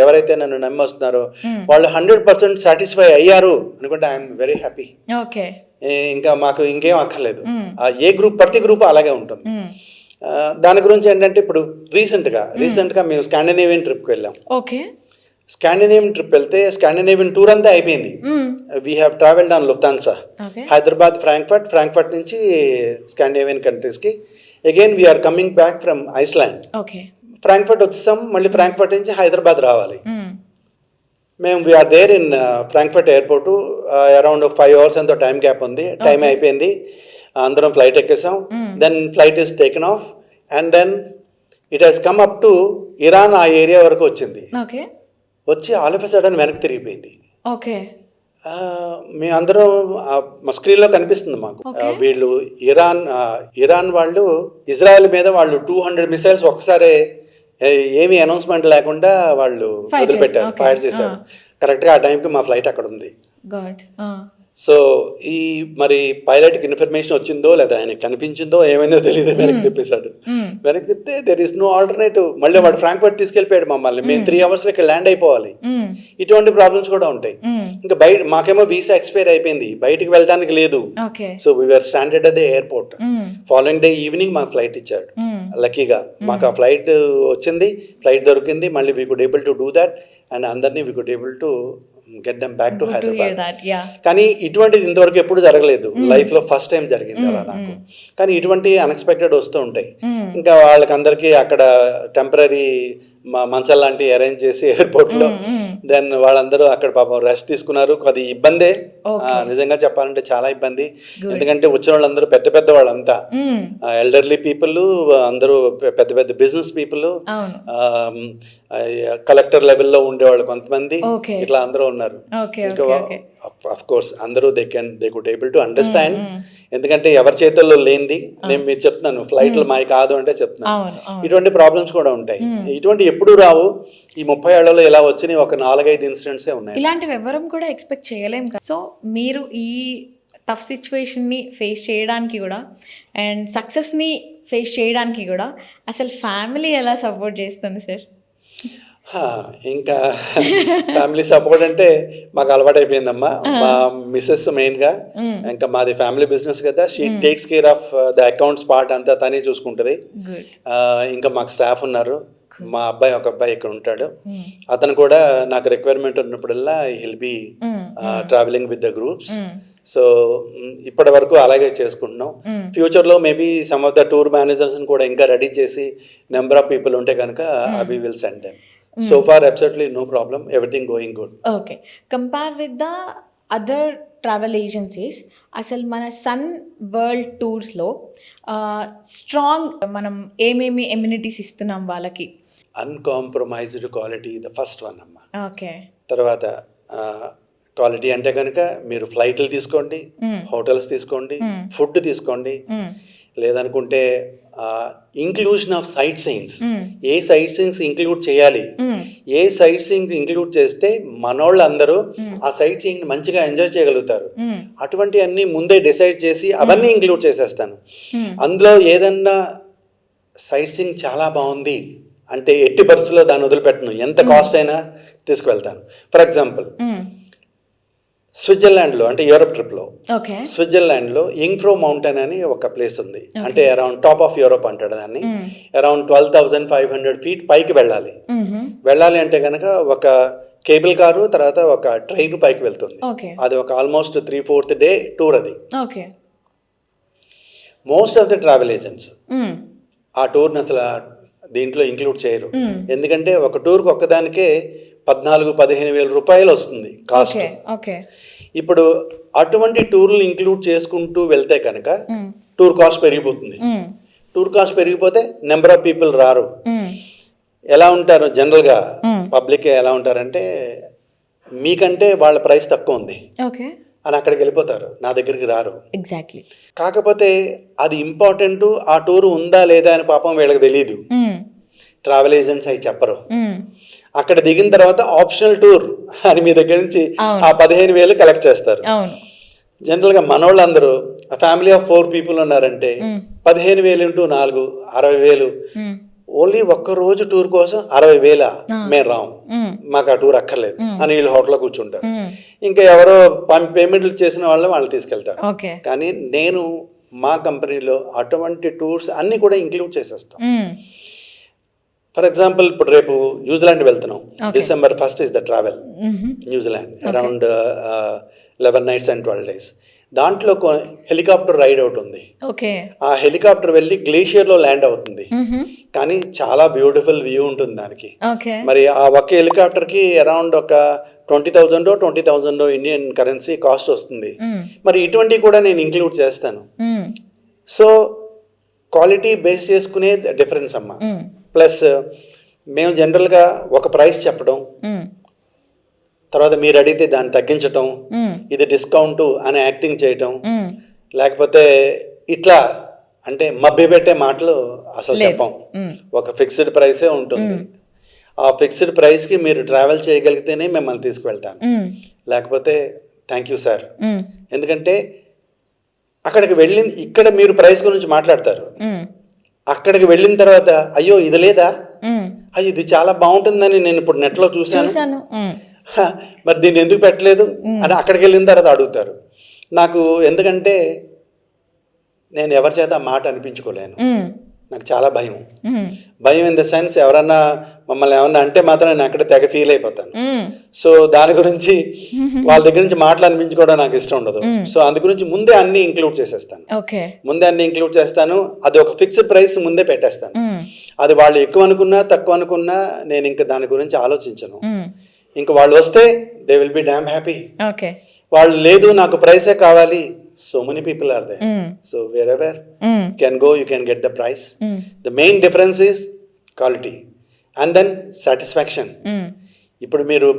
ఎవరైతే నన్ను నమ్మి వస్తున్నారో వాళ్ళు 100% సాటిస్ఫై అయ్యారు అనుకుంటే ఐఎమ్ వెరీ హ్యాపీ. ఓకే, ఇంకా మాకు ఇంకేం అక్కర్లేదు. ఏ గ్రూప్ ప్రతి గ్రూప్ అలాగే ఉంటుంది. దాని గురించి ఏంటంటే ఇప్పుడు రీసెంట్గా మేము స్కాండినేవియన్ ట్రిప్కి వెళ్ళాం. ఓకే, స్కాండినేవియన్ ట్రిప్ వెళ్తే స్కాండినేవియన్ టూర్ అంతా అయిపోయింది. We have travelled on Lufthansa, Hyderabad, Frankfurt నుంచి స్కాండినేవియన్ కంట్రీస్కి. Again we are coming back from Iceland. Okay, Frankfurt వచ్చేసాం, మళ్ళీ ఫ్రాంక్ఫర్ట్ నుంచి హైదరాబాద్ రావాలి. మేము we are there in Frankfurt airport. Around 5 hours ఎంతో టైం గ్యాప్ ఉంది. టైం అయిపోయింది, అందరం ఫ్లైట్ ఎక్కేసాం. Then flight is taken off and then it has come up to Iran. ఆ ఏరియా వరకు వచ్చింది. ఓకే, వచ్చి ఆల్ ఆఫ్ ఎ సడన్ వెనక్కి తిరిగిపోయింది. ఓకే, మేమందరం మా స్క్రీన్లో కనిపిస్తుంది మాకు. వీళ్ళు ఇరాన్ వాళ్ళు ఇజ్రాయెల్ మీద వాళ్ళు 200 మిసైల్స్ ఒక్కసారి ఏమీ అనౌన్స్మెంట్ లేకుండా వాళ్ళు వదిలిపెట్టారు, ఫైర్ చేశారు. కరెక్ట్గా ఆ టైంకి మా ఫ్లైట్ అక్కడ ఉంది. సో ఈ మరి పైలట్కి ఇన్ఫర్మేషన్ వచ్చిందో లేదా ఆయనకి కనిపించిందో ఏమైందో తెలియదు, వెనక్కి తిప్పేశాడు. వెనక్కి తిప్పితే దెర్ ఇస్ నో ఆల్టర్నేటివ్. మళ్ళీ వాడు ఫ్రాంక్ఫర్ట్ తీసుకెళ్ళిపోయాడు మమ్మల్ని. మేము 3 hours ఇక్కడ ల్యాండ్ అయిపోవాలి. ఇటువంటి ప్రాబ్లమ్స్ కూడా ఉంటాయి. ఇంకా మాకేమో వీసా ఎక్స్పైర్ అయిపోయింది, బయటికి వెళ్ళడానికి లేదు. So we are stranded at the airport. Following day evening మాకు ఫ్లైట్ ఇచ్చాడు. లక్కీగా మాకు ఆ ఫ్లైట్ వచ్చింది, ఫ్లైట్ దొరికింది. మళ్ళీ we could able to do that and అందరినీ we could able to get them back to Hyderabad. కానీ ఇటువంటిది ఇంతవరకు ఎప్పుడు జరగలేదు, లైఫ్లో ఫస్ట్ టైం జరిగింది అలా నాకు. కానీ ఇటువంటి అన్ఎక్స్పెక్టెడ్ వస్తూ ఉంటాయి. ఇంకా వాళ్ళకందరికీ అక్కడ టెంపరీ మంచాలు లాంటివి అరేంజ్ చేసి ఎయిర్పోర్ట్లో, దెన్ వాళ్ళందరూ అక్కడ పాపం రెస్ట్ తీసుకున్నారు. అది ఇబ్బందే, నిజంగా చెప్పాలంటే చాలా ఇబ్బంది. ఎందుకంటే వచ్చిన వాళ్ళందరూ పెద్ద వాళ్ళంతా ఎల్డర్లీ పీపుల్, అందరూ పెద్ద బిజినెస్ పీపుల్, కలెక్టర్ లెవెల్లో ఉండేవాళ్ళు కొంతమంది, ఇట్లా అందరూ ఉన్నారు. అఫ్ కోర్స్ అందరూ they could able to understand. ఎందుకంటే ఎవరి చేతుల్లో లేనిది నేను మీరు చెప్తున్నాను, ఫ్లైట్లు మావి కాదు అంటే చెప్తున్నాను. ఇటువంటి ప్రాబ్లమ్స్ కూడా ఉంటాయి. ఇటువంటి ఎప్పుడు రావు. ఈ 30 ఏళ్లలో ఇలా వచ్చినాయి ఒక 4-5 ఇన్సిడెంట్సే ఉన్నాయి. ఇలాంటివి ఎవరం కూడా ఎక్స్పెక్ట్ చేయలేం. సో మీరు ఈ టఫ్ సిచ్యువేషన్ని ఫేస్ చేయడానికి కూడా అండ్ సక్సెస్ని ఫేస్ చేయడానికి కూడా అసలు ఫ్యామిలీ ఎలా సపోర్ట్ చేస్తుంది సార్? ఇంకా ఫ్యామిలీ సపోర్ట్ అంటే మాకు అలవాటు అయిపోయిందమ్మా. మా మిస్సెస్ మెయిన్గా, ఇంకా మాది ఫ్యామిలీ బిజినెస్ కదా, she takes care of the accounts part అంతా తనే చూసుకుంటుంది. ఇంకా మాకు స్టాఫ్ ఉన్నారు. మా ఒక అబ్బాయి ఇక్కడ ఉంటాడు. అతను కూడా నాకు రిక్వైర్మెంట్ ఉన్నప్పుడల్లా he'll be travelling with the groups. So ఇప్పటి వరకు అలాగే చేసుకుంటున్నాం. ఫ్యూచర్లో maybe some of the tour మేనేజర్స్ని కూడా ఇంకా రెడీ చేసి నెంబర్ ఆఫ్ పీపుల్ ఉంటే కనుక we will send them. So far absolutely no problem, everything going good. Okay, compare with the other travel agencies, అసలు మన సన్ వరల్డ్ టూర్స్లో స్ట్రాంగ్ మనం ఏమేమి ఎమ్యూనిటీస్ ఇస్తున్నాం వాళ్ళకి? Uncompromised quality the first one అమ్మా. Okay, తర్వాత క్వాలిటీ అంటే కనుక మీరు ఫ్లైట్లు తీసుకోండి, హోటల్స్ తీసుకోండి, ఫుడ్ తీసుకోండి, లేదనుకుంటే ఇంక్లూషన్ ఆఫ్ సైట్ సీయింగ్స్. ఏ సైట్ సీయింగ్స్ ఇంక్లూడ్ చేయాలి, ఏ సైట్ సీయింగ్ ఇంక్లూడ్ చేస్తే మనోళ్ళందరూ ఆ సైట్ సీయింగ్ మంచిగా ఎంజాయ్ చేయగలుగుతారు. అటువంటి అన్ని ముందే డిసైడ్ చేసి అవన్నీ ఇంక్లూడ్ చేసేస్తాను. అందులో ఏదన్నా సైట్ సీయింగ్ చాలా బాగుంది అంటే ఎట్టి పరిస్థితుల్లో దాన్ని వదిలిపెట్టను, ఎంత కాస్ట్ అయినా తీసుకువెళ్తాను. ఫర్ ఎగ్జాంపుల్ స్విట్జర్లాండ్లో అంటే యూరప్ ట్రిప్లో ఓకే స్విట్జర్లాండ్లో యింగ్ఫ్రో మౌంటైన్ అని ఒక ప్లేస్ ఉంది. అంటే అరౌండ్ టాప్ ఆఫ్ యూరోప్ అంటాడు దాన్ని. అరౌండ్ 12,500 feet పైకి వెళ్ళాలి. వెళ్ళాలి అంటే కనుక ఒక కేబుల్ కారు తర్వాత ఒక ట్రైన్ పైకి వెళ్తుంది. అది ఒక ఆల్మోస్ట్ 3/4 day టూర్ అది. Most of the travel agents ఆ టూర్ని అసలు దీంట్లో ఇంక్లూడ్ చేయరు. ఎందుకంటే ఒక టూర్కి ఒక్కదానికే 14-15 వేల రూపాయలు వస్తుంది కాస్ట్. ఇప్పుడు అటువంటి టూర్లు ఇంక్లూడ్ చేసుకుంటూ వెళ్తే కనుక టూర్ కాస్ట్ పెరిగిపోతుంది. టూర్ కాస్ట్ పెరిగిపోతే నెంబర్ ఆఫ్ పీపుల్ రారు. ఎలా ఉంటారు జనరల్గా పబ్లిక్ ఎలా ఉంటారంటే మీకంటే వాళ్ళ ప్రైస్ తక్కువ ఉంది అని అక్కడికి వెళ్ళిపోతారు, నా దగ్గరికి రారు. ఎగ్జాక్ట్లీ. కాకపోతే అది ఇంపార్టెంట్, ఆ టూర్ ఉందా లేదా అని పాపం వీళ్ళకి తెలియదు. ట్రావెల్ ఏజెంట్స్ అవి చెప్పరు. అక్కడ దిగిన తర్వాత ఆప్షనల్ టూర్ అని మీ దగ్గర నుంచి ఆ 15,000 కలెక్ట్ చేస్తారు. జనరల్గా మనోళ్ళందరూ ఫ్యామిలీ ఆఫ్ 4 people ఉన్నారంటే 15,000 × 4 60,000. ఓన్లీ ఒక్క రోజు టూర్ కోసం 60,000 మేము రాము, మాకు ఆ టూర్ అక్కర్లేదు అని వీళ్ళు హోటల్లో కూర్చుంటారు. ఇంకా ఎవరో పేమెంట్లు చేసిన వాళ్ళు తీసుకెళ్తారు. కానీ నేను మా కంపెనీలో అటువంటి టూర్స్ అన్నీ కూడా ఇంక్లూడ్ చేసేస్తాం. ఫర్ ఎగ్జాంపుల్ ఇప్పుడు రేపు న్యూజిలాండ్ వెళ్తున్నాం. December 1st is the travel New Zealand, around 11 nights and 12 days. దాంట్లో హెలికాప్టర్ రైడ్ అవుట్ ఉంది. ఆ హెలికాప్టర్ వెళ్ళి గ్లేషియర్లో ల్యాండ్ అవుతుంది. కానీ చాలా బ్యూటిఫుల్ వ్యూ ఉంటుంది దానికి. మరి ఆ ఒక్క హెలికాప్టర్కి అరౌండ్ ఒక 20,000 ఇండియన్ కరెన్సీ కాస్ట్ వస్తుంది. మరి ఇటువంటివి కూడా నేను ఇంక్లూడ్ చేస్తాను. సో క్వాలిటీ బేస్ చేసుకునే డిఫరెన్స్ అమ్మా. ప్లస్ మేము జనరల్గా ఒక ప్రైస్ చెప్పడం, తర్వాత మీరు అడిగితే దాన్ని తగ్గించటం, ఇది డిస్కౌంట్ అని యాక్టింగ్ చేయటం, లేకపోతే ఇట్లా అంటే మభ్యపెట్టే మాటలు అసలు చెప్పం. ఒక ఫిక్స్డ్ ప్రైసే ఉంటుంది. ఆ ఫిక్స్డ్ ప్రైస్కి మీరు ట్రావెల్ చేయగలిగితేనే మిమ్మల్ని తీసుకువెళ్తాను, లేకపోతే థ్యాంక్ యూ సార్. ఎందుకంటే అక్కడికి వెళ్ళింది, ఇక్కడ మీరు ప్రైస్ గురించి మాట్లాడతారు, అక్కడికి వెళ్ళిన తర్వాత అయ్యో ఇది లేదా, అయ్యో ఇది చాలా బాగుంటుందని నేను ఇప్పుడు నెట్లో చూశాను, మరి దీన్ని ఎందుకు పెట్టలేదు అని అక్కడికి వెళ్ళిన తర్వాత అడుగుతారు. నాకు ఎందుకంటే నేను ఎవరి చేత మాట అనిపించుకోలేను, నాకు చాలా భయం. భయం ఇన్ ద సెన్స్ ఎవరన్నా మమ్మల్ని ఏమన్నా అంటే మాత్రం నేను అక్కడ తెగ ఫీల్ అయిపోతాను. సో దాని గురించి వాళ్ళ దగ్గర నుంచి మాటలు అనిపించుకోవడం నాకు ఇష్టం ఉండదు. సో అందు గురించి ముందే అన్ని ఇంక్లూడ్ చేసేస్తాను. అది ఒక ఫిక్స్డ్ ప్రైస్ ముందే పెట్టేస్తాను. అది వాళ్ళు ఎక్కువ అనుకున్నా తక్కువ అనుకున్నా నేను ఇంకా దాని గురించి ఆలోచించను. ఇంకా వాళ్ళు వస్తే they will be damn happy. వాళ్ళు లేదు నాకు ప్రైసే కావాలి, so many people are there. So wherever you can go, you can get the price. The main difference is quality and then satisfaction. ఇప్పుడు మీరు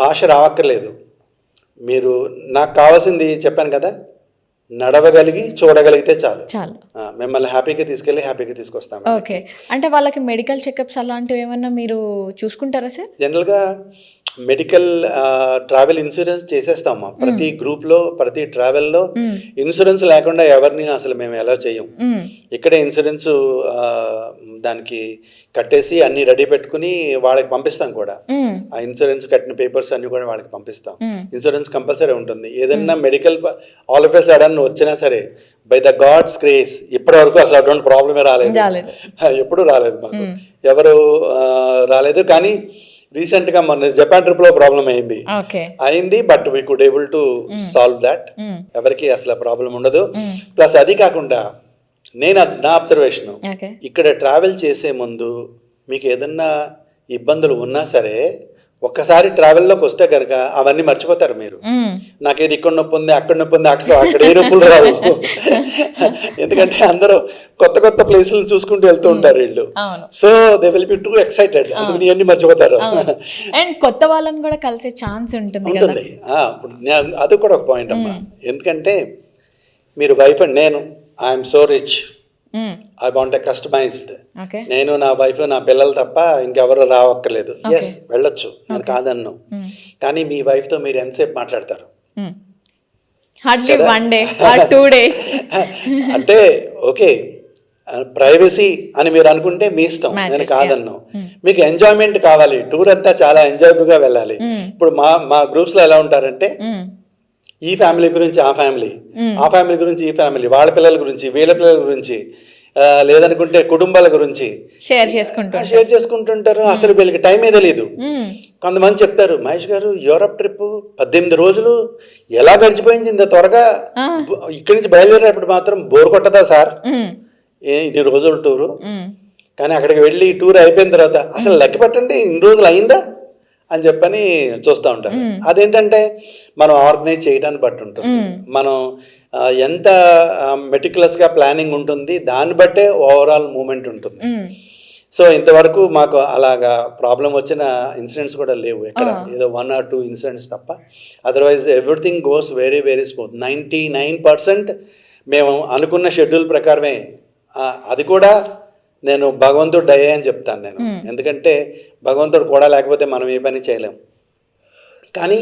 భాష రావక్కర్లేదు, మీరు నాకు కావాల్సింది చెప్పాను కదా, నడవగలిగి చూడగలిగితే చాలు. మిమ్మల్ని హ్యాపీగా తీసుకెళ్ళి హ్యాపీగా తీసుకొస్తాం. ఓకే. అంటే వాళ్ళకి మెడికల్ చెకప్స్ అలాంటివి ఏమన్నా మీరు చూసుకుంటారా సార్? జనరల్గా మెడికల్ ట్రావెల్ ఇన్సూరెన్స్ చేసేస్తామా ప్రతి గ్రూప్లో, ప్రతి ట్రావెల్లో. ఇన్సూరెన్స్ లేకుండా ఎవరిని అసలు మేము ఎలా చేయం. ఇక్కడే ఇన్సూరెన్స్ దానికి కట్టేసి అన్ని రెడీ పెట్టుకుని వాళ్ళకి పంపిస్తాం కూడా. ఆ ఇన్సూరెన్స్ కట్టిన పేపర్స్ అన్ని కూడా వాళ్ళకి పంపిస్తాం. ఇన్సూరెన్స్ కంపల్సరీ ఉంటుంది. ఏదైనా medical all of a sudden వచ్చినా సరే బై ద గాడ్స్ గ్రేస్ ఇప్పటి వరకు అసలు అటువంటి ప్రాబ్లమే రాలేదు, ఎప్పుడూ రాలేదు మాకు, ఎవరు రాలేదు. కానీ రీసెంట్గా మన జపాన్ ట్రిప్లో ప్రాబ్లం అయింది, but we could able to solve that. ఎవరికి అసలు ప్రాబ్లం ఉండదు. ప్లస్ అది కాకుండా నా అబ్జర్వేషన్, ఇక్కడ ట్రావెల్ చేసే ముందు మీకు ఏదన్నా ఇబ్బందులు ఉన్నా సరే ఒక్కసారి ట్రావెల్లోకి వస్తే కనుక అవన్నీ మర్చిపోతారు మీరు. నాకేది ఇక్కడ నొప్పి ఉంది, అక్కడ నొప్పి ఉంది, అక్కడ ఏ నొప్పులు రావు. ఎందుకంటే అందరూ కొత్త కొత్త ప్లేసులను చూసుకుంటూ వెళ్తూ ఉంటారు వీళ్ళు. So they will B two excited, అందుకని అన్ని మర్చిపోతారు. అండ్ కొత్త వాళ్ళని కూడా కలిసే ఛాన్స్ ఉంటుంది. అది కూడా ఒక పాయింట్ అమ్మా. ఎందుకంటే మీరు వైఫ్ అండ్ నేను I'm so rich, I want a customized. నేను నా వైఫ్ నా పిల్లలు తప్ప ఇంకెవరు రావక్కర్లేదు. ఎస్ వెళ్ళొచ్చు, నేను కాదన్ను. కానీ మీ వైఫ్తో మీరు ఎంతసేపు మాట్లాడతారు? Hardly 1 day or 2 days. అంటే ఓకే, ప్రైవసీ అని మీరు అనుకుంటే మీ ఇష్టం, నేను Matters, కాదన్ను. మీకు ఎంజాయ్మెంట్ కావాలి, టూర్ అంతా చాలా ఎంజాయబుల్గా వెళ్ళాలి. ఇప్పుడు మా గ్రూప్స్లో ఎలా ఉంటారంటే ఈ ఫ్యామిలీ గురించి ఆ ఫ్యామిలీ, ఆ ఫ్యామిలీ గురించి ఈ ఫ్యామిలీ, వాళ్ళ పిల్లల గురించి వీళ్ళ పిల్లల గురించి, లేదనుకుంటే కుటుంబాల గురించి షేర్ చేసుకుంటుంటారు. అసలు వీళ్ళకి టైమే తెలియదు. కొంతమంది చెప్తారు, మహేష్ గారు యూరప్ ట్రిప్ 18 రోజులు ఎలా గడిచిపోయింది ఇంత త్వరగా, ఇక్కడి నుంచి బయలుదేరేటప్పుడు మాత్రం బోర్ కొట్టదా సార్, ఇన్ని రోజులు టూరు, కానీ అక్కడికి వెళ్ళి టూర్ అయిపోయిన తర్వాత అసలు లెక్క పెట్టండి ఇన్ని రోజులు అయిందా అని చెప్పని చూస్తూ ఉంటారు. అదేంటంటే మనం ఆర్గనైజ్ చేయడాన్ని బట్టి ఉంటుంది, మనం ఎంత మెటిక్యులస్గా ప్లానింగ్ ఉంటుంది, దాన్ని బట్టే ఓవరాల్ మూమెంట్ ఉంటుంది. సో ఇంతవరకు మాకు అలాగా ప్రాబ్లం వచ్చిన ఇన్సిడెంట్స్ కూడా లేవు ఎక్కడ, ఏదో 1 or 2 ఇన్సిడెంట్స్ తప్ప. Otherwise everything goes very very smooth. 99% మేము అనుకున్న షెడ్యూల్ ప్రకారమే. అది కూడా నేను భగవంతుడు దయ అని చెప్తాను నేను, ఎందుకంటే భగవంతుడు కూడా లేకపోతే మనం ఏ పని చేయలేం. కానీ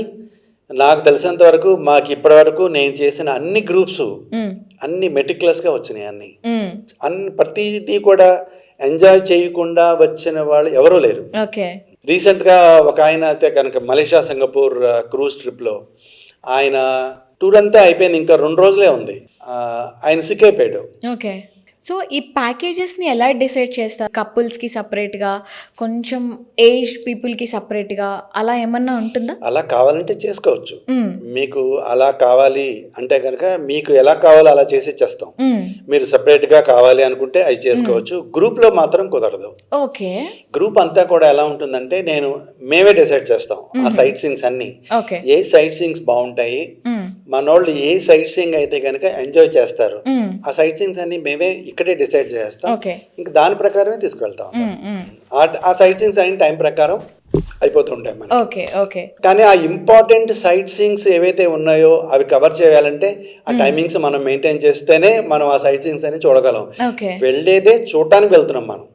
నాకు తెలిసినంత వరకు మాకు ఇప్పటి వరకు నేను చేసిన అన్ని గ్రూప్స్ అన్ని మెటిక్యులస్గా వచ్చినాయి. అన్ని ప్రతిదీ కూడా ఎంజాయ్ చేయకుండా వచ్చిన వాళ్ళు ఎవరూ లేరు. రీసెంట్గా ఒక ఆయన అయితే కనుక మలేషియా సింగపూర్ క్రూజ్ ట్రిప్లో ఆయన టూర్ అంతా అయిపోయింది, ఇంకా 2 రోజులే ఉంది, ఆయన సిక్ అయిపోయాడు. సో ఈ ప్యాకేజెస్ని ఎలా డిసైడ్ చేస్తారు? కపుల్స్కి సపరేట్గా, కొంచెం ఏజ్ పీపుల్కి సపరేట్గా, అలా ఏమన్నా ఉంటుందా? అలా కావాలంటే చేసుకోవచ్చు. మీకు అలా కావాలి అంటే కనుక మీకు ఎలా కావాలో అలా చేసి ఇచ్చేస్తాం. మీరు సపరేట్గా కావాలి అనుకుంటే అవి చేసుకోవచ్చు. గ్రూప్లో మాత్రం కుదరదు. గ్రూప్ అంతా కూడా ఎలా ఉంటుందంటే మేమే డిసైడ్ చేస్తాం ఆ సైట్ సీయింగ్స్ అన్ని, ఏ సైట్ సీయింగ్స్ బాగుంటాయి, మనోళ్ళు ఏ సైట్ సీయింగ్ అయితే కనుక ఎంజాయ్ చేస్తారు, ఆ సైట్ సీయింగ్స్ అన్ని మేమే ఇక్కడే డిసైడ్ చేస్తాం. ఇంకా దాని ప్రకారమే తీసుకెళ్తాం. ఆ సైట్ సీయింగ్స్ అయిన టైం ప్రకారం అయిపోతుంటాయి మనకి. కానీ ఆ ఇంపార్టెంట్ సైట్ సీయింగ్స్ ఏవైతే ఉన్నాయో అవి కవర్ చేయాలంటే ఆ టైమింగ్స్ మనం మెయింటైన్ చేస్తేనే మనం ఆ సైట్ సీయింగ్స్ అని చూడగలం. వెళ్ళేదే చూడటానికి వెళ్తున్నాం మనం,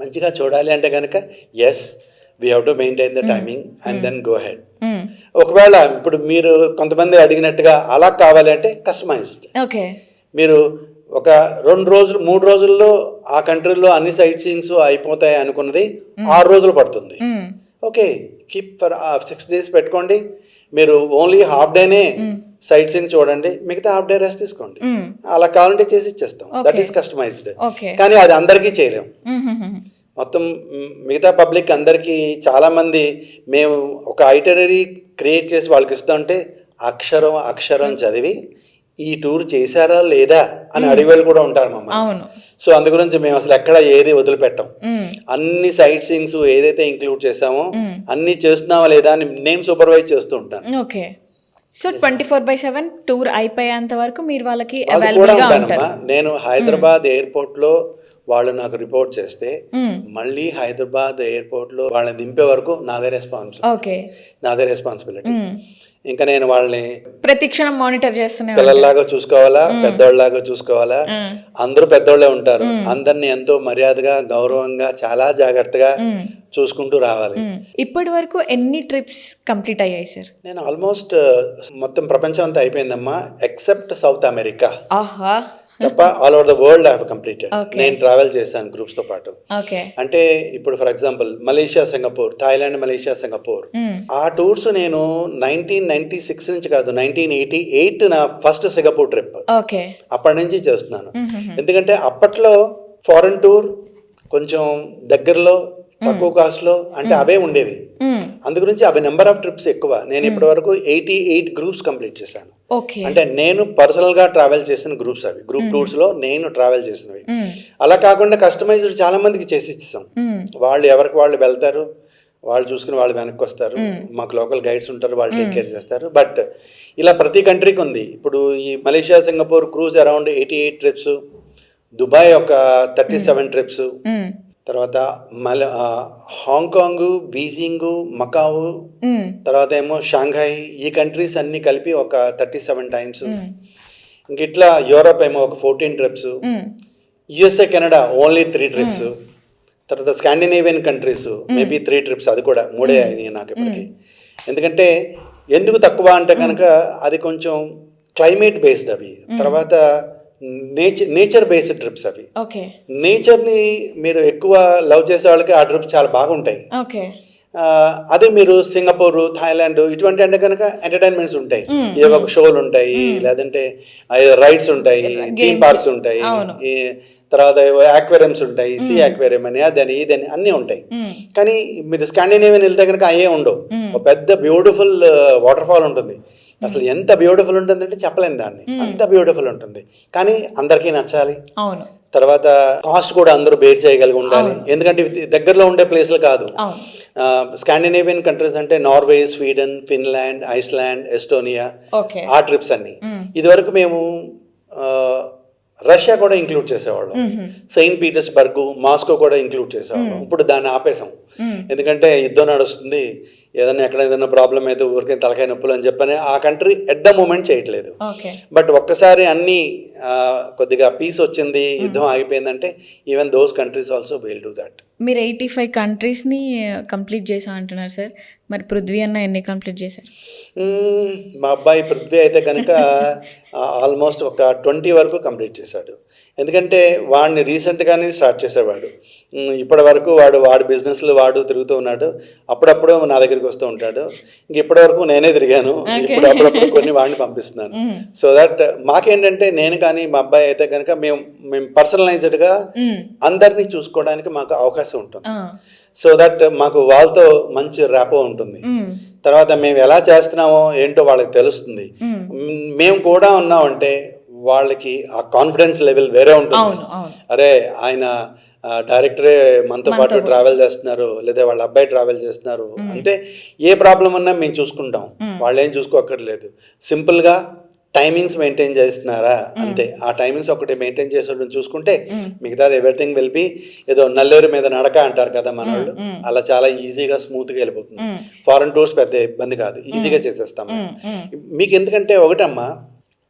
మంచిగా చూడాలి అంటే కనుక as we have to maintain the timing and then go head. ఒకవేళ ఇప్పుడు మీరు కొంతమంది అడిగినట్టుగా అలా కావాలి అంటే కస్టమైజ్డ్, మీరు ఒక 2 రోజులు 3 రోజుల్లో ఆ కంట్రీలో అన్ని సైట్ సీయింగ్స్ అయిపోతాయి అనుకున్నది 6 రోజులు పడుతుంది. ఓకే, కీప్ ఫర్ 6 days పెట్టుకోండి. మీరు ఓన్లీ హాఫ్ డేనే సైట్ సీయింగ్ చూడండి, మిగతా హాఫ్ డే రెస్ట్ తీసుకోండి. అలా కావాలంటే చేసి ఇచ్చేస్తాం. That is customized. కానీ అది అందరికీ చేయలేం. మొత్తం మిగతా పబ్లిక్ అందరికీ చాలామంది మేము ఒక ఐటనరీ క్రియేట్ చేసి వాళ్ళకి ఇస్తుంటే అక్షరం చదివి ఈ టూర్ చేశారా లేదా అని అడిగేవాళ్ళు కూడా ఉంటారు మమ్మల్ని. సో అందు గురించి మేము అసలు ఎక్కడ ఏది వదిలిపెట్టాం. అన్ని సైట్ సీయింగ్స్ ఏదైతే ఇంక్లూడ్ చేస్తామో అన్ని చేస్తున్నావా లేదా అని నేను సూపర్వైజ్ చేస్తూ ఉంటాను. సో 24/7 టూర్ అయిపోయేంత వరకు మీరు వాళ్ళకి అవైలబుల్గా ఉంటారు. నేను హైదరాబాద్ ఎయిర్పోర్ట్లో వాళ్ళు నాకు రిపోర్ట్ చేస్తే మళ్ళీ హైదరాబాద్ ఎయిర్పోర్ట్లో వాళ్ళని దింపే వరకు నాదే రెస్పాన్సిబిలిటీ. ఇంకా నేను వాళ్ళని ప్రతి క్షణం మానిటర్ చేస్తున్నా, పిల్లల్లాగా చూసుకోవాలా, పెద్దోళ్ళలాగా చూసుకోవాలా. అందరూ పెద్దోళ్ళే ఉంటారు. అందరినీ ఎంతో మర్యాదగా, గౌరవంగా, చాలా జాగ్రత్తగా చూసుకుంటూ రావాలి. ఇప్పటి వరకు ఎన్ని ట్రిప్స్ కంప్లీట్ అయ్యాయి సార్? నేను ఆల్మోస్ట్ మొత్తం ప్రపంచం అంతా అయిపోయిందమ్మా, ఎక్సెప్ట్ సౌత్ అమెరికా తప్ప all over the world I have completed. నేను ట్రావెల్ చేశాను గ్రూప్స్ తో పాటు. అంటే ఇప్పుడు for example Malaysia Singapore, Thailand, Malaysia Singapore, ఆ టూర్స్ నేను 1996 నుంచి కాదు 1988 నా ఫస్ట్ సింగపూర్ ట్రిప్. అప్పటి నుంచి చేస్తున్నాను. ఎందుకంటే అప్పట్లో ఫారెన్ టూర్ కొంచెం దగ్గరలో తక్కువ కాస్ట్ లో అంటే అవే ఉండేవి. అందు గురించి అవి నెంబర్ ఆఫ్ ట్రిప్స్ ఎక్కువ. నేను ఇప్పటి వరకు 88 గ్రూప్స్ కంప్లీట్ చేశాను. అంటే నేను పర్సనల్ గా ట్రావెల్ చేసిన గ్రూప్స్ అవి, గ్రూప్ టూర్స్ లో నేను ట్రావెల్ చేసినవి. అలా కాకుండా కస్టమైజ్డ్ చాలా మందికి చేసి ఇస్తాం. వాళ్ళు ఎవరికి వాళ్ళు వెళ్తారు, వాళ్ళు చూసుకుని వాళ్ళు వెనక్కి వస్తారు. మాకు లోకల్ గైడ్స్ ఉంటారు, వాళ్ళు టేక్ కేర్ చేస్తారు. బట్ ఇలా ప్రతి కంట్రీకి ఉంది. ఇప్పుడు ఈ Malaysia Singapore cruise around 88 trips, Dubai ఒక 37 ట్రిప్స్, తర్వాత హాంకాంగ్, బీజింగ్, మకావు, తర్వాత ఏమో షాంఘాయ్, ఈ కంట్రీస్ అన్ని కలిపి ఒక 37 టైమ్స్. ఇంక ఇట్లా యూరోప్ ఏమో ఒక 14 trips, USA Canada only 3 trips, తర్వాత స్కాండినేవియన్ కంట్రీస్ మేబీ 3 ట్రిప్స్, అది కూడా 3 అయినాయి నాకు ఇప్పటికి. ఎందుకంటే ఎందుకు తక్కువ అంటే కనుక అది కొంచెం క్లైమేట్ బేస్డ్ అవి. తర్వాత నేచర్ బేస్డ్ ట్రిప్స్ అవి. ఓకే. నేచర్ని మీరు ఎక్కువ లవ్ చేసే వాళ్ళకి ఆ ట్రిప్స్ చాలా బాగుంటాయి. ఓకే. అదే మీరు సింగపూర్, థాయిలాండ్ ఇటువంటి అంటే కనుక ఎంటర్టైన్మెంట్స్ ఉంటాయి, ఏవో ఒక షోలు ఉంటాయి, లేదంటే రైడ్స్ ఉంటాయి, థీమ్ పార్క్స్ ఉంటాయి, ఈ తర్వాత ఆక్వేరియంస్ ఉంటాయి, సీ ఆక్వేరియం అని అదని ఇదని అన్నీ ఉంటాయి. కానీ మీరు స్కాండినేవియన్ వెళ్తే కనుక అయ్యే ఉండవు. ఒక పెద్ద బ్యూటిఫుల్ వాటర్ ఫాల్ ఉంటుంది, అసలు ఎంత బ్యూటిఫుల్ ఉంటుందంటే చెప్పలేము దాన్ని, అంత బ్యూటిఫుల్ ఉంటుంది. కానీ అందరికీ నచ్చాలి. అవును. తర్వాత కాస్ట్ కూడా అందరూ బేర్ చేయగలిగి ఉండాలి, ఎందుకంటే ఇవి దగ్గరలో ఉండే ప్లేస్లు కాదు. స్కాండినేవియన్ కంట్రీస్ అంటే Norway, Sweden, Finland, Iceland, Estonia, ఆ ట్రిప్స్ అన్ని. ఇదివరకు మేము రష్యా కూడా ఇంక్లూడ్ చేసేవాళ్ళం, సెయింట్ పీటర్స్బర్గ్, మాస్కో కూడా ఇంక్లూడ్ చేసేవాళ్ళం. ఇప్పుడు దాన్ని ఆపేసాం, ఎందుకంటే యుద్ధం నడుస్తుంది, ఏదైనా ప్రాబ్లం అయితే ఊరికే తలకాయ నొప్పులు అని చెప్పని ఆ కంట్రీ ఎట్ ద మూమెంట్ చేయట్లేదు. బట్ ఒక్కసారి అన్నీ కొద్దిగా పీస్ వచ్చింది, యుద్ధం ఆగిపోయిందంటే even those countries also will do that. మీరు 85 కంట్రీస్ని కంప్లీట్ చేసా అంటున్నారు సార్, మరి పృథ్వీ అన్న ఎన్ని కంప్లీట్ చేశారు? మా అబ్బాయి పృథ్వీ అయితే కనుక ఆల్మోస్ట్ ఒక 20 వరకు కంప్లీట్ చేశాడు. ఎందుకంటే వాడిని రీసెంట్గానే స్టార్ట్ చేసేవాడు. ఇప్పటి వరకు వాడి బిజినెస్లో వాడు తిరుగుతూ ఉన్నాడు, అప్పుడప్పుడు నా దగ్గరికి వస్తూ ఉంటాడు. ఇంక ఇప్పటి వరకు నేనే తిరిగాను, ఇప్పుడు అప్పుడప్పుడు కొన్ని వాడిని పంపిస్తున్నాను. సో దట్ మాకేంటంటే, నేను కానీ మా అబ్బాయి అయితే కనుక మేము పర్సనలైజ్డ్గా అందరినీ చూసుకోవడానికి మాకు అవకాశం ఉంటుంది. సో దట్ మాకు వాళ్ళతో మంచి ర్యాపో ఉంటుంది. తర్వాత మేము ఎలా చేస్తున్నామో ఏంటో వాళ్ళకి తెలుస్తుంది. మేము కూడా ఉన్నామంటే వాళ్ళకి ఆ కాన్ఫిడెన్స్ లెవెల్ వేరే ఉంటుంది. అరే ఆయన డైరెక్టరే మనతో పాటు ట్రావెల్ చేస్తున్నారు, లేదా వాళ్ళ అబ్బాయి ట్రావెల్ చేస్తున్నారు అంటే ఏ ప్రాబ్లం ఉన్నా మేము చూసుకుంటాం, వాళ్ళు ఏం చూసుకోక్కర్లేదు. సింపుల్గా టైమింగ్స్ మెయింటైన్ చేస్తున్నారా అంతే, ఆ టైమింగ్స్ ఒకటి మెయింటైన్ చేసడం చూసుకుంటే మిగతాది ఎవ్రీథింగ్ విల్ బి, ఏదో నల్లేరు మీద నడక అంటారు కదా మన వాళ్ళు, అలా చాలా ఈజీగా స్మూత్గా వెళ్ళిపోతుంది. ఫారెన్ టూర్స్ పెద్ద ఇబ్బంది కాదు, ఈజీగా చేసేస్తాము. మీకు ఎందుకంటే ఒకటమ్మా,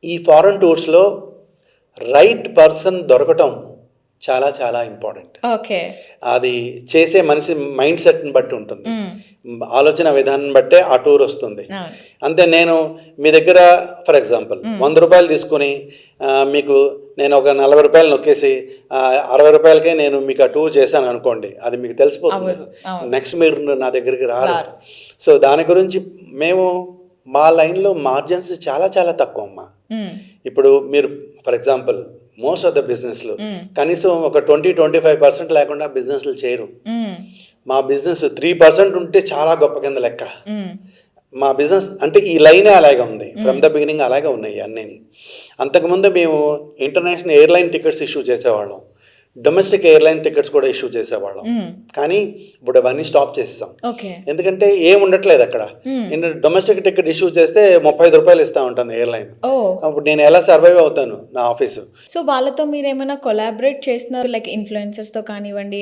ఈ ఫారెన్ టూర్స్లో రైట్ పర్సన్ దొరకటం చాలా చాలా ఇంపార్టెంట్. అది చేసే మనిషి మైండ్ సెట్ని బట్టి ఉంటుంది, ఆలోచన విధానం బట్టే ఆ టూర్ వస్తుంది. అంతే, నేను మీ దగ్గర ఫర్ ఎగ్జాంపుల్ 100 రూపాయలు తీసుకుని మీకు నేను ఒక 40 రూపాయలు నొక్కేసి 60 రూపాయలకే నేను మీకు ఆ టూర్ చేశాను అనుకోండి, అది మీకు తెలిసిపోతుంది. నెక్స్ట్ మీరు నా దగ్గరికి రారు. సో దాని గురించి మేము మా లైన్లో మార్జిన్స్ చాలా చాలా తక్కువ అమ్మా. ఇప్పుడు మీరు for example most of the బిజినెస్లు కనీసం ఒక 20-25% లేకుండా బిజినెస్లు చేయరు. మా బిజినెస్ 3% ఉంటే చాలా గొప్ప కింద లెక్క. మా బిజినెస్ అంటే ఈ లైనే అలాగే ఉంది, ఫ్రమ్ ద బిగినింగ్ అలాగే ఉన్నాయి అన్నీ. అంతకుముందు మేము ఇంటర్నేషనల్ ఎయిర్లైన్ టికెట్స్ ఇష్యూ చేసేవాళ్ళం, డొమెస్టిక్ ఎయిర్లైన్ టికెట్స్ కూడా ఇష్యూ చేసేవాళ్ళం. కానీ ఇప్పుడు అవన్నీ స్టాప్ చేసేసాం, ఎందుకంటే ఏం ఉండట్లేదు అక్కడ. డొమెస్టిక్ టికెట్ ఇష్యూ చేస్తే 35 రూపాయలు ఇస్తా ఉంటాను ఎయిర్లైన్. అప్పుడు నేను ఎలా సర్వైవ్ అవుతాను నా ఆఫీసు? సో వాళ్ళతో మీరు ఏమైనా కొలాబరేట్ చేస్తున్నారు, లైక్ ఇన్ఫ్లుయెన్సర్స్తో కానివ్వండి,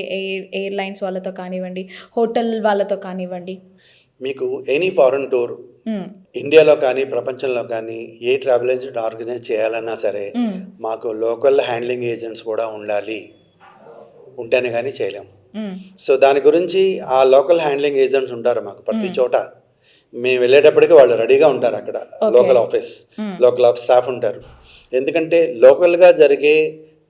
ఎయిర్లైన్స్ వాళ్ళతో కానివ్వండి, హోటల్ వాళ్ళతో కానివ్వండి? మీకు ఎనీ ఫారెన్ టూర్ ఇండియాలో కానీ ప్రపంచంలో కానీ ఏ ట్రావెల్ ఏజెంట్ ఆర్గనైజ్ చేయాలన్నా సరే మాకు లోకల్ హ్యాండ్లింగ్ ఏజెంట్స్ కూడా ఉండాలి, ఉంటేనే కానీ చేయలేము. సో దాని గురించి ఆ లోకల్ హ్యాండ్లింగ్ ఏజెంట్స్ ఉంటారు మాకు ప్రతి చోట. మేము వెళ్ళేటప్పటికి వాళ్ళు రెడీగా ఉంటారు అక్కడ, లోకల్ ఆఫీస్, లోకల్ స్టాఫ్ ఉంటారు. ఎందుకంటే లోకల్గా జరిగే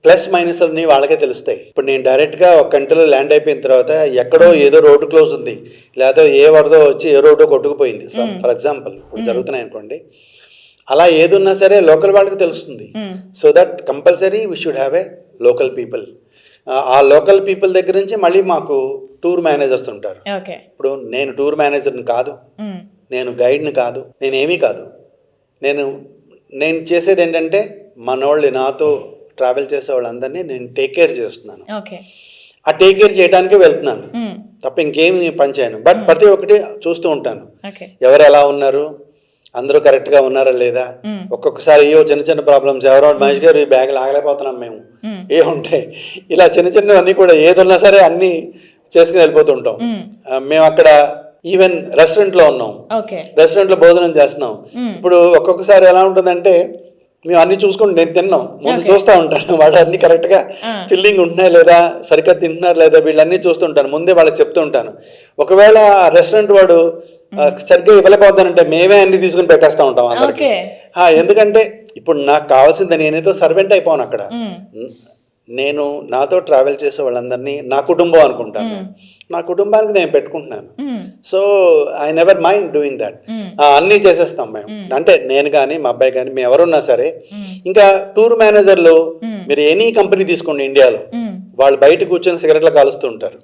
ప్లస్ మైనస్ అన్నీ వాళ్ళకే తెలుస్తాయి. ఇప్పుడు నేను డైరెక్ట్గా ఒక కంట్రీలో ల్యాండ్ అయిపోయిన తర్వాత ఎక్కడో ఏదో రోడ్డు క్లోజ్ ఉంది, లేదా ఏ వరదో వచ్చి ఏ రోడ్డో కొట్టుకుపోయింది ఫర్ ఎగ్జాంపుల్, ఇప్పుడు జరుగుతున్నాయి అనుకోండి, అలా ఏదున్నా సరే లోకల్ వాళ్ళకి తెలుస్తుంది. So that compulsory we should have a local people. ఆ లోకల్ పీపుల్ దగ్గర నుంచి మళ్ళీ మాకు టూర్ మేనేజర్స్ ఉంటారు. ఇప్పుడు నేను టూర్ మేనేజర్ని కాదు, నేను గైడ్ని కాదు, నేనేమీ కాదు. నేను చేసేది ఏంటంటే మనోళ్ళు నాతో ట్రావెల్ చేసే వాళ్ళందరినీ నేను టేక్ కేర్ చేస్తున్నాను. ఆ టేక్ కేర్ చేయడానికే వెళ్తున్నాను తప్ప ఇంకేమి పని చేయను. బట్ ప్రతి ఒక్కటి చూస్తూ ఉంటాను, ఎవరు ఎలా ఉన్నారు, అందరూ కరెక్ట్గా ఉన్నారా లేదా. ఒక్కొక్కసారి ఏవో చిన్న చిన్న ప్రాబ్లమ్స్, ఎవరో మహేష్ గారు ఈ బ్యాగ్ లాగలేకపోతున్నాం మేము, ఏ ఉంటాయి ఇలా చిన్న చిన్నవన్నీ కూడా, ఏదున్నా సరే అన్నీ చేసుకుని వెళ్ళిపోతుంటాం. మేము అక్కడ ఈవెన్ రెస్టారెంట్లో ఉన్నాం, రెస్టారెంట్లో భోజనం చేస్తున్నాం. ఇప్పుడు ఒక్కొక్కసారి ఎలా ఉంటుందంటే మేము అన్ని చూసుకుంటూ నేను తిన్నాం ముందు చూస్తూ ఉంటాను వాళ్ళు అన్ని కరెక్ట్గా ఫిల్లింగ్ ఉంటున్నాయి లేదా సరిగ్గా తింటున్నారు లేదా వీళ్ళన్నీ చూస్తుంటాను ముందే వాళ్ళకి చెప్తూ ఉంటాను. ఒకవేళ ఆ రెస్టారెంట్ వాడు సరిగ్గా ఇవ్వలేకపోతానంటే మేమే అన్ని తీసుకుని పెట్టేస్తూ ఉంటాం అందరికి. ఎందుకంటే ఇప్పుడు నాకు కావాల్సింది నేనేదో సర్వెంట్ అయిపోను అక్కడ. నేను నాతో ట్రావెల్ చేసే వాళ్ళందరినీ నా కుటుంబం అనుకుంటాను. నా కుటుంబానికి నేను పెట్టుకుంటున్నాను. So I never mind doing that. అన్నీ చేసేస్తాం మేము. అంటే నేను కానీ మా అబ్బాయి కానీ మేము ఎవరున్నా సరే. ఇంకా టూర్ మేనేజర్లు మీరు ఎనీ కంపెనీ తీసుకోండి ఇండియాలో, వాళ్ళు బయట కూర్చొని సిగరెట్లు కాలుస్తూ ఉంటారు.